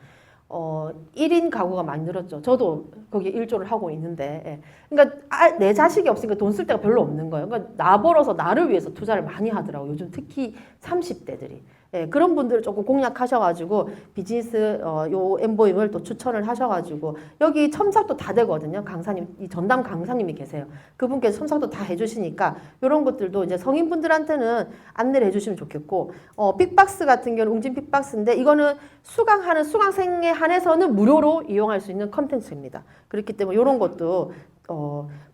1인 가구가 많이 늘었죠. 저도 거기에 일조를 하고 있는데. 예. 그러니까 내 자식이 없으니까 돈 쓸 데가 별로 없는 거예요. 그러니까 나 벌어서 나를 위해서 투자를 많이 하더라고요. 요즘 특히 30대들이. 예, 그런 분들을 조금 공략하셔가지고 비즈니스 요 엠보임을 또 추천을 하셔가지고 여기 첨삭도 다 되거든요. 강사님, 이 전담 강사님이 계세요. 그분께서 첨삭도 다 해주시니까 이런 것들도 이제 성인분들한테는 안내를 해주시면 좋겠고 빅박스 같은 경우는 웅진 빅박스인데 이거는 수강하는 수강생에 한해서는 무료로 이용할 수 있는 컨텐츠입니다. 그렇기 때문에 이런 것도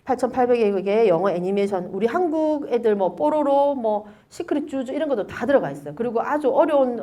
8,800개의 영어 애니메이션, 우리 한국 애들 뭐 뽀로로, 뭐 시크릿 주주 이런 것도 다 들어가 있어요. 그리고 아주 어려운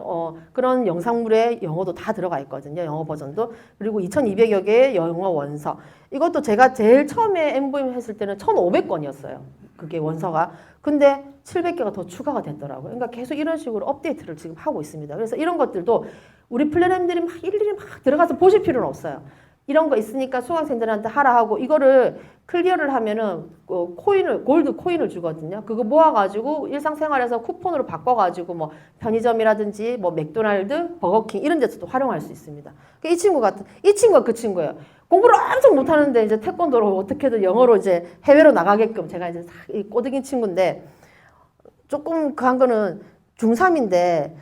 그런 영상물의 영어도 다 들어가 있거든요. 영어 버전도. 그리고 2,200여 개의 영어 원서. 이것도 제가 제일 처음에 엠보임 했을 때는 1,500건이었어요. 그게 원서가. 근데 700개가 더 추가가 됐더라고요. 그러니까 계속 이런 식으로 업데이트를 지금 하고 있습니다. 그래서 이런 것들도 우리 플래너님들이 막 일일이 막 들어가서 보실 필요는 없어요. 이런 거 있으니까 수강생들한테 하라 하고 이거를 클리어를 하면은 골드 코인을 주거든요. 그거 모아가지고 일상생활에서 쿠폰으로 바꿔가지고 뭐 편의점이라든지 뭐 맥도날드, 버거킹 이런 데서도 활용할 수 있습니다. 이 친구가 그 친구예요. 공부를 엄청 못하는데 이제 태권도로 어떻게든 영어로 이제 해외로 나가게끔 제가 이제 꼬드긴 친구인데 조금 그 한 거는 중3인데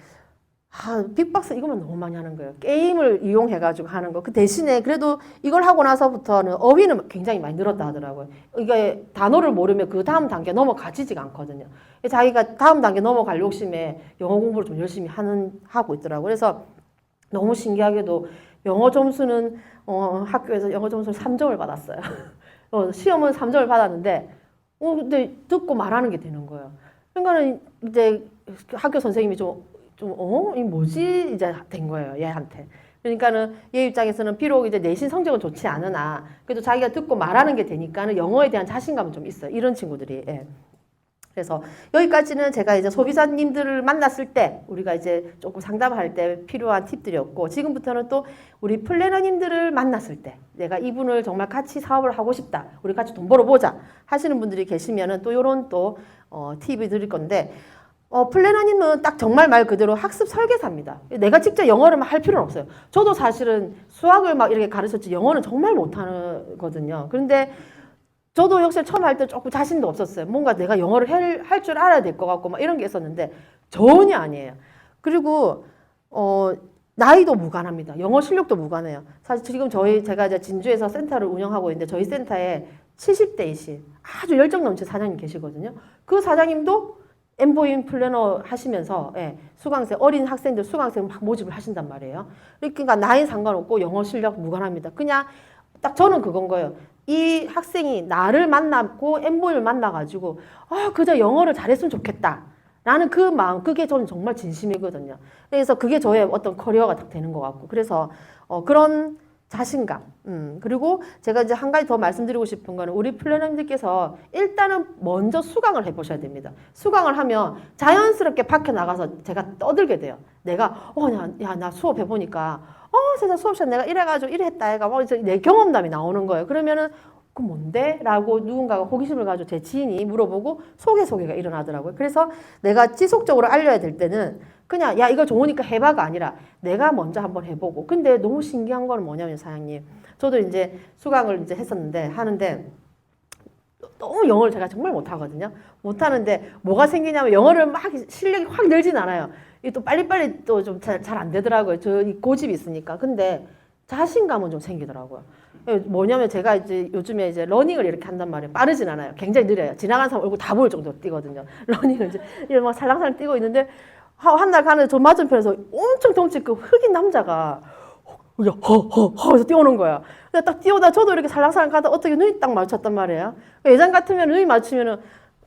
빅박스 이것만 너무 많이 하는 거예요. 게임을 이용해가지고 하는 거. 그 대신에 그래도 이걸 하고 나서부터는 어휘는 굉장히 많이 늘었다 하더라고요. 이게 단어를 모르면 그 다음 단계 넘어가지지가 않거든요. 자기가 다음 단계 넘어갈 욕심에 영어 공부를 좀 열심히 하고 있더라고요. 그래서 너무 신기하게도 영어 점수는 학교에서 영어 점수를 3점을 받았어요. 시험은 3점을 받았는데 근데 듣고 말하는 게 되는 거예요. 그러니까는 이제 학교 선생님이 이 뭐지? 이제 된 거예요, 얘한테. 그러니까는 얘 입장에서는 비록 이제 내신 성적은 좋지 않으나 그래도 자기가 듣고 말하는 게 되니까는 영어에 대한 자신감은 좀 있어요. 이런 친구들이. 예. 그래서 여기까지는 제가 이제 소비자님들을 만났을 때 우리가 이제 조금 상담할 때 필요한 팁들이었고 지금부터는 또 우리 플래너님들을 만났을 때 내가 이분을 정말 같이 사업을 하고 싶다. 우리 같이 돈 벌어보자 하시는 분들이 계시면은 또 요런 또 팁을 드릴 건데 플래너님은 딱 정말 말 그대로 학습 설계사입니다. 내가 직접 영어를 막 할 필요는 없어요. 저도 사실은 수학을 막 이렇게 가르쳤지 영어는 정말 못하거든요. 그런데 저도 역시 처음 할 때 조금 자신도 없었어요. 뭔가 내가 영어를 할 줄 알아야 될 것 같고 막 이런 게 있었는데 전혀 아니에요. 그리고 나이도 무관합니다. 영어 실력도 무관해요. 사실 지금 제가 이제 진주에서 센터를 운영하고 있는데 저희 센터에 70대이신 아주 열정 넘치는 사장님 계시거든요. 그 사장님도 엠보임 플래너 하시면서 어린 학생들 수강생 막 모집을 하신단 말이에요. 그러니까 나이 상관없고 영어 실력 무관합니다. 그냥 딱 저는 그건 거예요. 이 학생이 나를 만나고 엠보임을 만나가지고 그저 영어를 잘했으면 좋겠다. 라는 그 마음, 그게 저는 정말 진심이거든요. 그래서 그게 저의 어떤 커리어가 딱 되는 것 같고 그래서 그런 자신감. 그리고 제가 이제 한 가지 더 말씀드리고 싶은 거는 우리 플래너님들께서 일단은 먼저 수강을 해보셔야 됩니다. 수강을 하면 자연스럽게 밖에 나가서 제가 떠들게 돼요. 내가, 나 수업 해보니까, 세상 수업 시간 내가 이래가지고 이랬다. 애가 내 경험담이 나오는 거예요. 그러면은, 그 뭔데? 라고 누군가가 호기심을 가지고 제 지인이 물어보고 소개가 일어나더라고요. 그래서 내가 지속적으로 알려야 될 때는 그냥 이거 좋으니까 해봐가 아니라 내가 먼저 한번 해보고. 근데 너무 신기한 거는 뭐냐면 사장님, 저도 이제 수강을 이제 하는데 너무 영어를 제가 정말 못하거든요. 못하는데 뭐가 생기냐면 영어를 막 실력이 확 늘진 않아요. 이게 또 빨리빨리 또 좀 잘 안 되더라고요. 저 고집이 있으니까. 근데 자신감은 좀 생기더라고요. 뭐냐면 제가 이제 요즘에 이제 러닝을 이렇게 한단 말이에요. 빠르진 않아요. 굉장히 느려요. 지나가는 사람 얼굴 다 보일 정도로 뛰거든요. 러닝을 이제 이렇게 막 살랑살랑 뛰고 있는데 한 날 가는데 저 맞은편에서 엄청 덩치 그 흑인 남자가 허허허 뛰어오는 거예요. 근데 딱 뛰어오다 저도 이렇게 살랑살랑 가다 어떻게 눈이 딱 마주쳤단 말이에요. 예전 같으면 눈이 마주치면은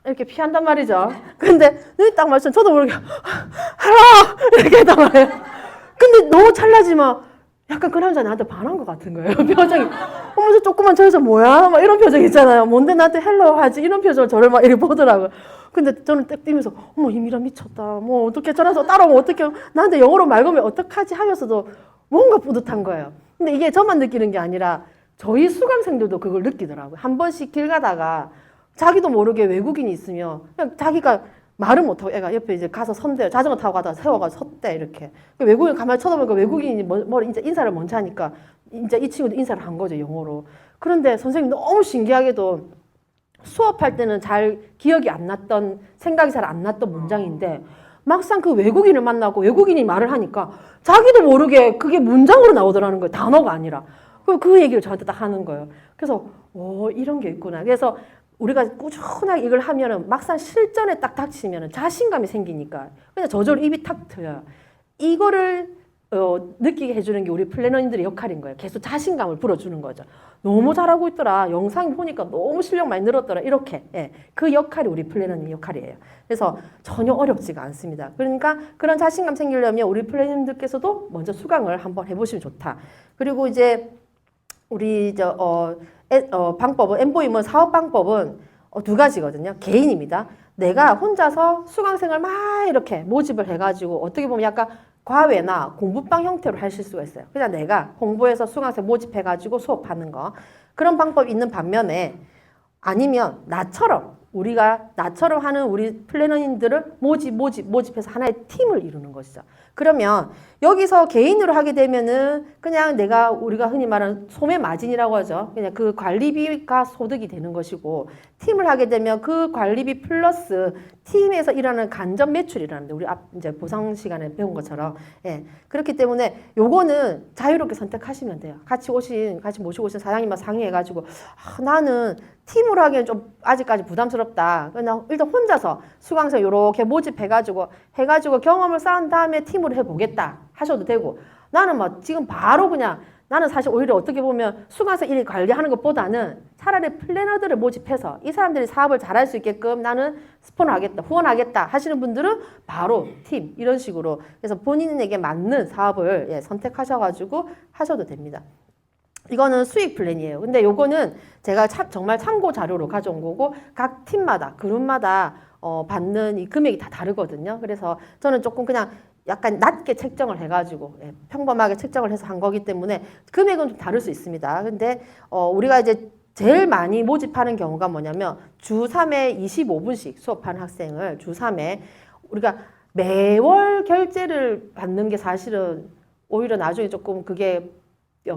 이렇게 피한단 말이죠. 근데 눈이 딱 마주치면 저도 모르게 하라 이렇게 했단 말이에요. 근데 너무 찰나지만 약간 그 남자 나한테 반한 것 같은 거예요. 표정이. 저 조그만 저 여자 뭐야? 막 이런 표정 있잖아요. 뭔데 나한테 헬로 하지? 이런 표정을 저를 막 이렇게 보더라고요. 근데 저는 딱 뛰면서 이 미라 미쳤다. 뭐 어떻게 저래서 따라오면 어떻게 나한테 영어로 말 걸면 어떡하지 하면서도 뭔가 뿌듯한 거예요. 근데 이게 저만 느끼는 게 아니라 저희 수강생들도 그걸 느끼더라고요. 한 번씩 길 가다가 자기도 모르게 외국인이 있으면 그냥 자기가 말을 못하고 애가 옆에 이제 가서 선대요. 자전거 타고 가다가 세워가지고 섰대, 이렇게. 외국인 가만히 쳐다보니까 외국인이 뭐 이제 인사를 먼저 하니까 이제 이 친구도 인사를 한 거죠, 영어로. 그런데 선생님이 너무 신기하게도 수업할 때는 잘 기억이 안 났던, 생각이 잘 안 났던 문장인데 막상 그 외국인을 만나고 외국인이 말을 하니까 자기도 모르게 그게 문장으로 나오더라는 거예요. 단어가 아니라. 그 얘기를 저한테 딱 하는 거예요. 그래서 이런 게 있구나. 그래서 우리가 꾸준하게 이걸 하면은 막상 실전에 딱 닥치면은 자신감이 생기니까 그냥 저절로 입이 탁 트여요. 이거를 느끼게 해주는 게 우리 플래너님들의 역할인 거예요. 계속 자신감을 불어주는 거죠. 너무 잘하고 있더라. 영상 보니까 너무 실력 많이 늘었더라. 이렇게. 예. 그 역할이 우리 플래너님 역할이에요. 그래서 전혀 어렵지가 않습니다. 그러니까 그런 자신감 생기려면 우리 플래너님들께서도 먼저 수강을 한번 해보시면 좋다. 그리고 이제 우리 방법은 엠보이먼 사업 방법은 두 가지거든요. 개인입니다. 내가 혼자서 수강생을 막 이렇게 모집을 해가지고 어떻게 보면 약간 과외나 공부방 형태로 하실 수가 있어요. 그냥 내가 홍보해서 수강생 모집해가지고 수업하는 거. 그런 방법이 있는 반면에 아니면 나처럼 하는 우리 플래너님들을 모집해서 하나의 팀을 이루는 것이죠. 그러면 여기서 개인으로 하게 되면은 그냥 우리가 흔히 말하는 소매 마진이라고 하죠. 그냥 그 관리비가 소득이 되는 것이고, 팀을 하게 되면 그 관리비 플러스 팀에서 일하는 간접 매출이라는데 우리 이제 보상 시간에 배운 것처럼, 예. 그렇기 때문에 요거는 자유롭게 선택하시면 돼요. 같이 모시고 오신 사장님과 상의해가지고 나는 팀으로 하기엔 좀 아직까지 부담스럽다. 그냥 일단 혼자서 수강생 요렇게 모집해가지고 경험을 쌓은 다음에 팀으로 해보겠다 하셔도 되고, 나는 지금 바로 그냥 나는 사실 오히려 어떻게 보면 수강생 일 관리하는 것보다는 차라리 플래너들을 모집해서 이 사람들이 사업을 잘할 수 있게끔 나는 스폰하겠다, 후원하겠다 하시는 분들은 바로 팀 이런 식으로 그래서 본인에게 맞는 사업을 선택하셔가지고 하셔도 됩니다. 이거는 수익 플랜이에요. 근데 요거는 제가 정말 참고 자료로 가져온 거고 각 팀마다 그룹마다 받는 이 금액이 다 다르거든요. 그래서 저는 조금 그냥 약간 낮게 책정을 해가지고 평범하게 책정을 해서 한 거기 때문에 금액은 좀 다를 수 있습니다. 근데 우리가 이제 제일 많이 모집하는 경우가 뭐냐면 주 3회 25분씩 수업하는 학생을 주 3회 우리가 매월 결제를 받는 게 사실은 오히려 나중에 조금 그게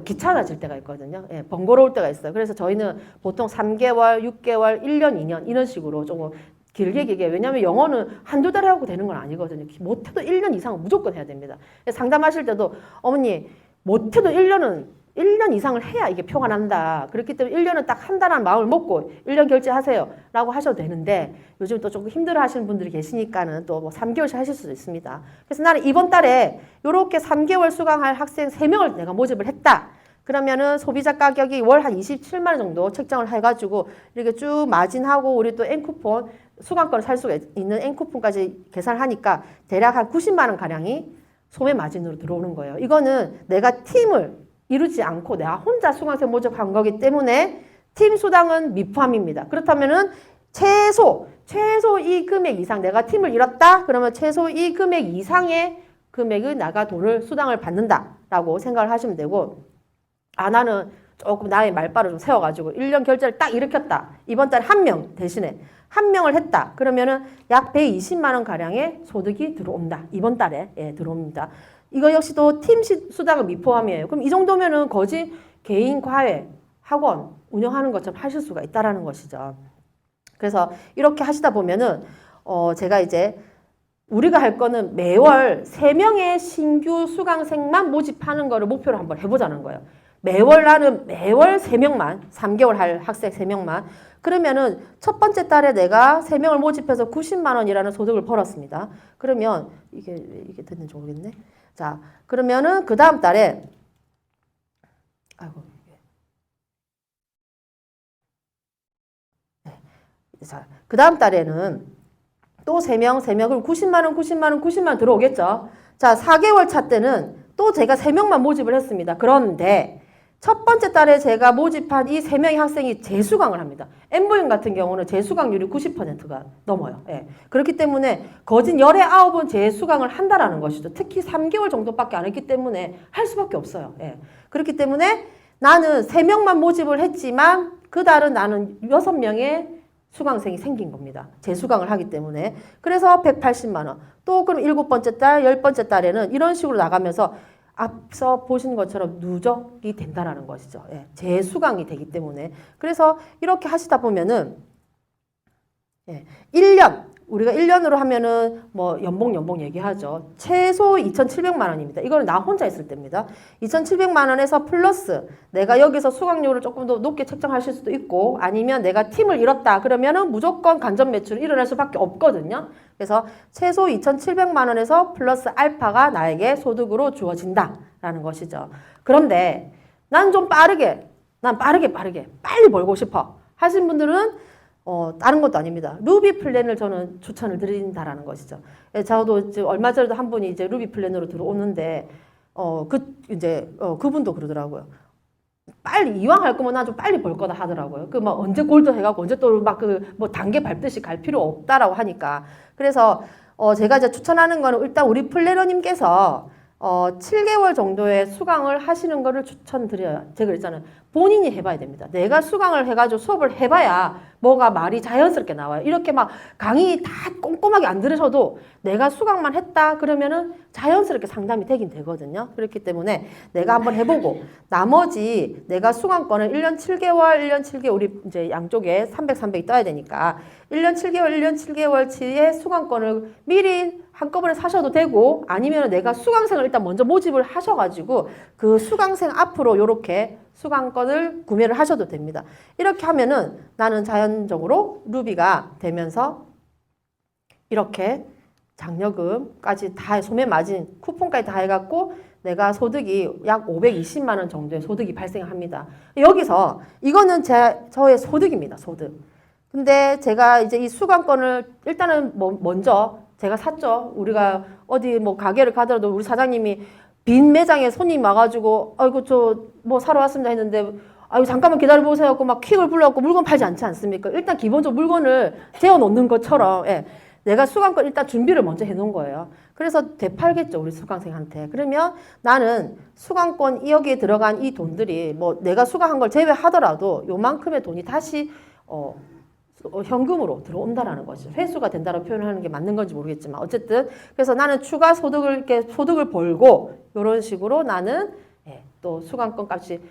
귀찮아질 때가 있거든요. 번거로울 때가 있어요. 그래서 저희는 보통 3개월, 6개월, 1년, 2년 이런 식으로 조금 길게 왜냐하면 영어는 한두 달에 하고 되는 건 아니거든요. 못해도 1년 이상은 무조건 해야 됩니다. 상담하실 때도 어머니 못해도 1년 이상을 해야 이게 표가 난다. 그렇기 때문에 1년은 딱 한다는 마음을 먹고 1년 결제하세요 라고 하셔도 되는데 요즘 또 조금 힘들어 하시는 분들이 계시니까는 또 3개월씩 하실 수도 있습니다. 그래서 나는 이번 달에 이렇게 3개월 수강할 학생 3명을 내가 모집을 했다. 그러면은 소비자 가격이 월 한 27만 원 정도 책정을 해가지고 이렇게 쭉 마진하고 우리 또 N쿠폰 수강권을 살 수가 있는 N쿠폰까지 계산을 하니까 대략 한 90만 원 가량이 소매 마진으로 들어오는 거예요. 이거는 내가 팀을 이루지 않고 내가 혼자 수강생 모집한 거기 때문에 팀 수당은 미포함입니다. 그렇다면은 최소 이 금액 이상 내가 팀을 이뤘다? 그러면 최소 이 금액 이상의 금액을 내가 수당을 받는다라고 생각을 하시면 되고 나는 조금 나의 말바를 좀 세워가지고 1년 결제를 딱 일으켰다. 이번 달에 한 명 대신에 한 명을 했다. 그러면은 약 120만 원 가량의 소득이 들어온다. 이번 달에 들어옵니다. 이거 역시도 팀 수당은 미포함이에요. 그럼 이 정도면은 거진 개인 과외 학원 운영하는 것처럼 하실 수가 있다라는 것이죠. 그래서 이렇게 하시다 보면은 제가 이제 우리가 할 거는 매월 3명의 신규 수강생만 모집하는 거를 목표로 한번 해보자는 거예요. 매월 3명만, 3개월 할 학생 3명만. 그러면은 첫 번째 달에 내가 3명을 모집해서 90만 원이라는 소득을 벌었습니다. 그러면 이게 됐는지 모르겠네. 자, 그러면은 그 다음 달에 자, 그 다음 달에는 또 3명, 그럼 90만 원 들어오겠죠. 자, 4개월 차 때는 또 제가 3명만 모집을 했습니다. 그런데 첫 번째 달에 제가 모집한 이 3명의 학생이 재수강을 합니다. 엠보잉 같은 경우는 재수강률이 90%가 넘어요. 그렇기 때문에 거진 19은 재수강을 한다라는 것이죠. 특히 3개월 정도밖에 안 했기 때문에 할 수밖에 없어요. 그렇기 때문에 나는 3명만 모집을 했지만 그 달은 나는 6명의 수강생이 생긴 겁니다. 재수강을 하기 때문에. 그래서 180만 원. 또 그럼 7번째 달, 10번째 달에는 이런 식으로 나가면서 앞서 보신 것처럼 누적이 된다라는 것이죠. 예, 재수강이 되기 때문에. 그래서 이렇게 하시다 보면은 1년, 우리가 1년으로 하면은 뭐 연봉 얘기하죠. 최소 2,700만 원입니다. 이거는 나 혼자 있을 때입니다. 2,700만 원에서 플러스 내가 여기서 수강료를 조금 더 높게 책정하실 수도 있고 아니면 내가 팀을 잃었다 그러면은 무조건 간접 매출이 일어날 수밖에 없거든요. 그래서 최소 2,700만 원에서 플러스 알파가 나에게 소득으로 주어진다라는 것이죠. 그런데 난 좀 빠르게 빨리 벌고 싶어 하신 분들은 다른 것도 아닙니다. 루비 플랜을 저는 추천을 드린다라는 것이죠. 저도 이제 얼마 전에도 한 분이 이제 루비 플랜으로 들어오는데, 그분도 그러더라고요. 빨리, 이왕 할 거면 나 좀 빨리 벌 거다 하더라고요. 그 막 언제 골드 해갖고 언제 또 막 단계 밟듯이 갈 필요 없다라고 하니까. 그래서, 제가 이제 추천하는 거는 일단 우리 플래너님께서 7개월 정도의 수강을 하시는 거를 추천드려요. 제가 그랬잖아요. 본인이 해봐야 됩니다. 내가 수강을 해가지고 수업을 해봐야 뭐가 말이 자연스럽게 나와요. 이렇게 막 강의 다 꼼꼼하게 안 들으셔도 내가 수강만 했다 그러면은 자연스럽게 상담이 되긴 되거든요. 그렇기 때문에 내가 한번 해보고 나머지 내가 수강권을 1년 7개월, 1년 7개월 우리 이제 양쪽에 300, 300이 떠야 되니까 1년 7개월, 1년 7개월치의 수강권을 미리 한꺼번에 사셔도 되고 아니면 내가 수강생을 일단 먼저 모집을 하셔가지고 그 수강생 앞으로 이렇게 수강권을 구매를 하셔도 됩니다. 이렇게 하면은 나는 자연적으로 루비가 되면서 이렇게 장려금까지 다 소매 마진 쿠폰까지 다 해갖고 내가 소득이 약 520만 원 정도의 소득이 발생합니다. 여기서 이거는 저의 소득입니다. 소득. 근데 제가 이제 이 수강권을 일단은 먼저 제가 샀죠. 우리가 어디 뭐 가게를 가더라도 우리 사장님이 빈 매장에 손님 와가지고 아이고 저 뭐 사러 왔습니다 했는데 아이고 잠깐만 기다려보세요 하고 막 퀵을 불러갖고 물건 팔지 않지 않습니까? 일단 기본적으로 물건을 재워놓는 것처럼 내가 수강권 일단 준비를 먼저 해놓은 거예요. 그래서 되팔겠죠 우리 수강생한테. 그러면 나는 수강권 여기에 들어간 이 돈들이 뭐 내가 수강한 걸 제외하더라도 요만큼의 돈이 다시 현금으로 들어온다라는 거죠. 회수가 된다고 표현하는 게 맞는 건지 모르겠지만 어쨌든 그래서 나는 추가 소득을 이렇게 소득을 벌고 이런 식으로 나는 또 수강권 값이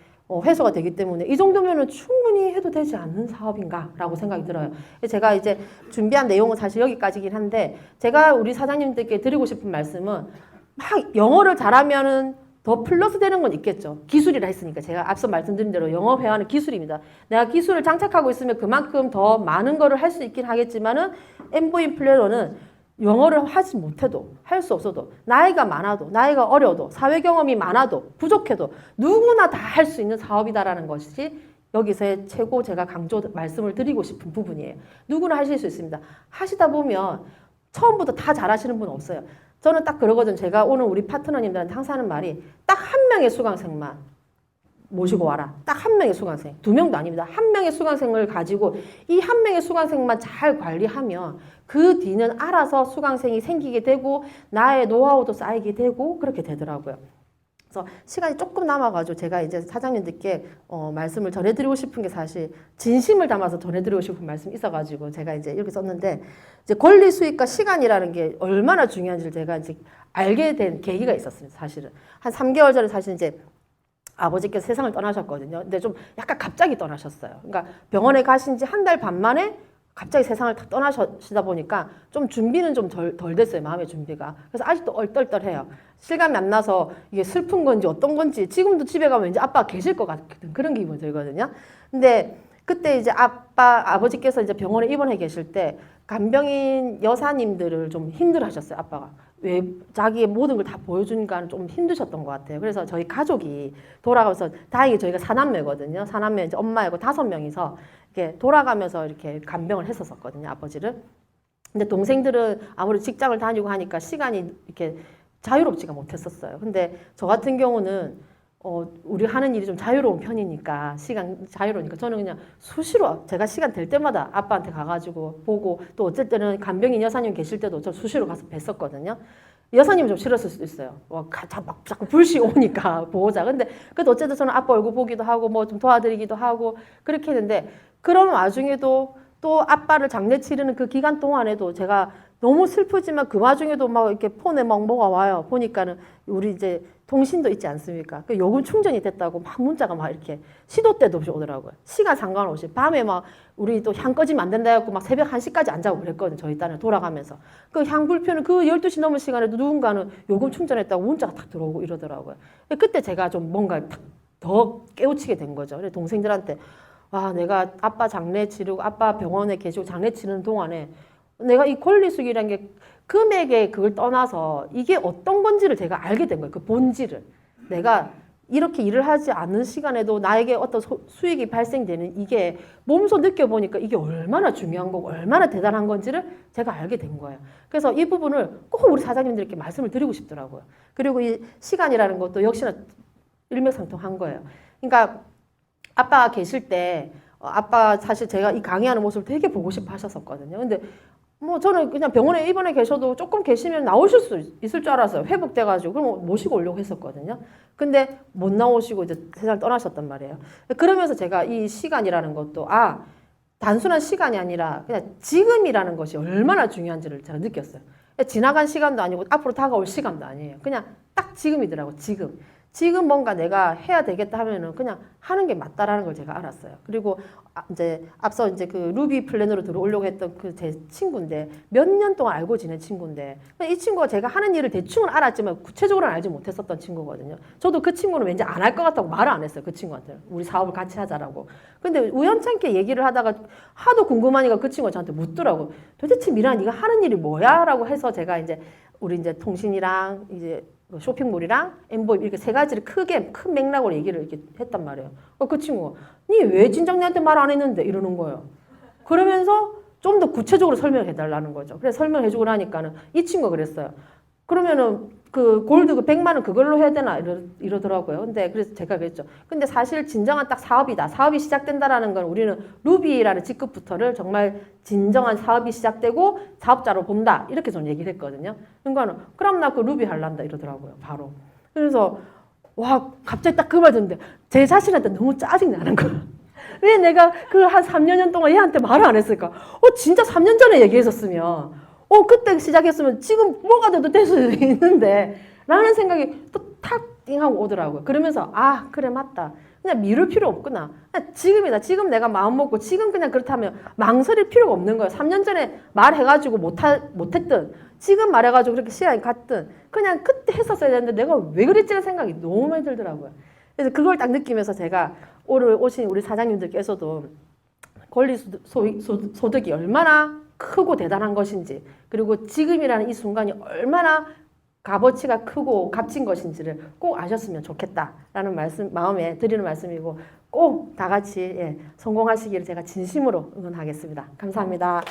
회수가 되기 때문에 이 정도면은 충분히 해도 되지 않는 사업인가라고 생각이 들어요. 제가 이제 준비한 내용은 사실 여기까지긴 한데 제가 우리 사장님들께 드리고 싶은 말씀은 막 영어를 잘하면은 더 플러스 되는 건 있겠죠. 기술이라 했으니까 제가 앞서 말씀드린 대로 영어 회화는 기술입니다. 내가 기술을 장착하고 있으면 그만큼 더 많은 거를 할 수 있긴 하겠지만은 엠보인 플래너는 영어를 하지 못해도 할 수 없어도 나이가 많아도 나이가 어려도 사회 경험이 많아도 부족해도 누구나 다 할 수 있는 사업이다라는 것이 여기서의 최고 제가 말씀을 드리고 싶은 부분이에요. 누구나 하실 수 있습니다. 하시다 보면 처음부터 다 잘하시는 분은 없어요. 저는 딱 그러거든요. 제가 오늘 우리 파트너님들한테 항상 하는 말이 딱 한 명의 수강생만 모시고 와라. 딱 한 명의 수강생. 2명도 아닙니다. 한 명의 수강생을 가지고 이 한 명의 수강생만 잘 관리하면 그 뒤는 알아서 수강생이 생기게 되고 나의 노하우도 쌓이게 되고 그렇게 되더라고요. 그래서 시간이 조금 남아가지고 제가 이제 사장님들께 말씀을 전해드리고 싶은 게 사실 진심을 담아서 전해드리고 싶은 말씀이 있어가지고 제가 이제 이렇게 썼는데 이제 권리 수익과 시간이라는 게 얼마나 중요한지를 제가 이제 알게 된 계기가 있었습니다. 사실은 한 3개월 전에 사실 이제 아버지께서 세상을 떠나셨거든요. 근데 좀 약간 갑자기 떠나셨어요. 그러니까 병원에 가신 지 한 달 반 만에 갑자기 세상을 다 떠나시다 보니까 좀 준비는 좀 덜 됐어요. 마음의 준비가. 그래서 아직도 얼떨떨해요. 실감이 안 나서 이게 슬픈 건지 어떤 건지 지금도 집에 가면 이제 아빠가 계실 것 같은 그런 기분이 들거든요. 근데 그때 이제 아버지께서 이제 병원에 입원해 계실 때 간병인 여사님들을 좀 힘들어 하셨어요. 아빠가. 왜 자기의 모든 걸 다 보여주니까 좀 힘드셨던 것 같아요. 그래서 저희 가족이 돌아가면서 다행히 저희가 4남매거든요. 4남매 이제 엄마이고 5명이서 이렇게 돌아가면서 이렇게 간병을 했었거든요. 아버지를. 근데 동생들은 아무래도 직장을 다니고 하니까 시간이 이렇게 자유롭지가 못했었어요. 근데 저 같은 경우는 우리 하는 일이 좀 자유로운 편이니까 시간 자유로우니까 저는 그냥 수시로 제가 시간 될 때마다 아빠한테 가가지고 보고 또 어쩔 때는 간병인 여사님 계실 때도 저 수시로 가서 뵀었거든요. 여사님은 좀 싫었을 수도 있어요. 자꾸 불씨 오니까 보호자. 근데 그래도 어쨌든 저는 아빠 얼굴 보기도 하고 뭐 좀 도와드리기도 하고 그렇게 했는데 그런 와중에도 또 아빠를 장례 치르는 그 기간 동안에도 제가 너무 슬프지만 그 와중에도 막 이렇게 폰에 막 뭐가 와요. 보니까는 우리 이제 통신도 있지 않습니까? 그 요금 충전이 됐다고 막 문자가 막 이렇게 시도 때도 없이 오더라고요. 시간 상관없이. 밤에 막 우리 또 향 꺼지면 안 된다 해갖고 막 새벽 1시까지 안 자고 그랬거든요. 저희 딸은 돌아가면서. 그 향 불편은 그 12시 넘은 시간에도 누군가는 요금 충전했다고 문자가 탁 들어오고 이러더라고요. 그때 제가 좀 뭔가 더 깨우치게 된 거죠. 그래서 동생들한테 와, 내가 아빠 장례 치르고 아빠 병원에 계시고 장례 치르는 동안에 내가 이 권리수익이라는 게 금액에 그걸 떠나서 이게 어떤 건지를 제가 알게 된 거예요. 그 본질을. 내가 이렇게 일을 하지 않는 시간에도 나에게 어떤 수익이 발생되는 이게 몸소 느껴보니까 이게 얼마나 중요한 거고 얼마나 대단한 건지를 제가 알게 된 거예요. 그래서 이 부분을 꼭 우리 사장님들께 말씀을 드리고 싶더라고요. 그리고 이 시간이라는 것도 역시나 일맥상통한 거예요. 그러니까 아빠가 계실 때 아빠 사실 제가 이 강의하는 모습을 되게 보고 싶어 하셨었거든요. 근데 뭐 저는 그냥 병원에 입원해 계셔도 조금 계시면 나오실 수 있을 줄 알았어요. 회복돼가지고 그럼 모시고 오려고 했었거든요. 근데 못 나오시고 이제 세상을 떠나셨단 말이에요. 그러면서 제가 이 시간이라는 것도 단순한 시간이 아니라 그냥 지금이라는 것이 얼마나 중요한지를 제가 느꼈어요. 지나간 시간도 아니고 앞으로 다가올 시간도 아니에요. 그냥 딱 지금이더라고. 지금 뭔가 내가 해야 되겠다 하면은 그냥 하는 게 맞다라는 걸 제가 알았어요. 그리고 이제 앞서 이제 그 루비 플랜으로 들어오려고 했던 그 제 친구인데 몇 년 동안 알고 지낸 친구인데 이 친구가 제가 하는 일을 대충은 알았지만 구체적으로는 알지 못했었던 친구거든요. 저도 그 친구는 왠지 안 할 것 같다고 말을 안 했어요. 그 친구한테 우리 사업을 같이 하자라고. 근데 우연찮게 얘기를 하다가 하도 궁금하니까 그 친구가 저한테 묻더라고. 도대체 미란 네가 하는 일이 뭐야?라고 해서 제가 이제 우리 이제 통신이랑 이제 쇼핑몰이랑 엠보임 이렇게 세 가지를 크게 큰 맥락으로 얘기를 이렇게 했단 말이에요. 그 친구가 니 왜 진작내한테 말 안 했는데 이러는 거예요. 그러면서 좀 더 구체적으로 설명을 해달라는 거죠. 그래서 설명해주고 나니까는 이 친구가 그랬어요. 그러면은 그 골드 그 100만 원 그걸로 해야 되나 이러더라고요. 근데 그래서 제가 그랬죠. 근데 사실 진정한 딱 사업이다. 사업이 시작된다라는 건 우리는 루비라는 직급부터를 정말 진정한 사업이 시작되고 사업자로 본다. 이렇게 저는 얘기를 했거든요. 그러니까 그럼 나 그 루비 할란다 이러더라고요. 바로. 그래서 와 갑자기 딱 그 말 듣는데 제 자신한테 너무 짜증이 나는 거야. 왜 내가 그 한 3년 동안 얘한테 말을 안 했을까? 진짜 3년 전에 얘기했었으면 그때 시작했으면 지금 뭐가 돼도 될 수 있는데 라는 생각이 또 탁 띵하고 오더라고요. 그러면서 그래 맞다. 그냥 미룰 필요 없구나. 그냥 지금이다. 지금 내가 마음 먹고 지금 그냥 그렇다면 망설일 필요가 없는 거예요. 3년 전에 말해가지고 못했든 지금 말해가지고 그렇게 시간이 갔든 그냥 그때 했었어야 되는데 내가 왜 그랬지라는 생각이 너무 많이 들더라고요. 그래서 그걸 딱 느끼면서 제가 오늘 오신 우리 사장님들께서도 권리소득이 얼마나 크고 대단한 것인지 그리고 지금이라는 이 순간이 얼마나 값어치가 크고 값진 것인지를 꼭 아셨으면 좋겠다라는 마음에 드리는 말씀이고 꼭 다 같이 성공하시기를 제가 진심으로 응원하겠습니다. 감사합니다.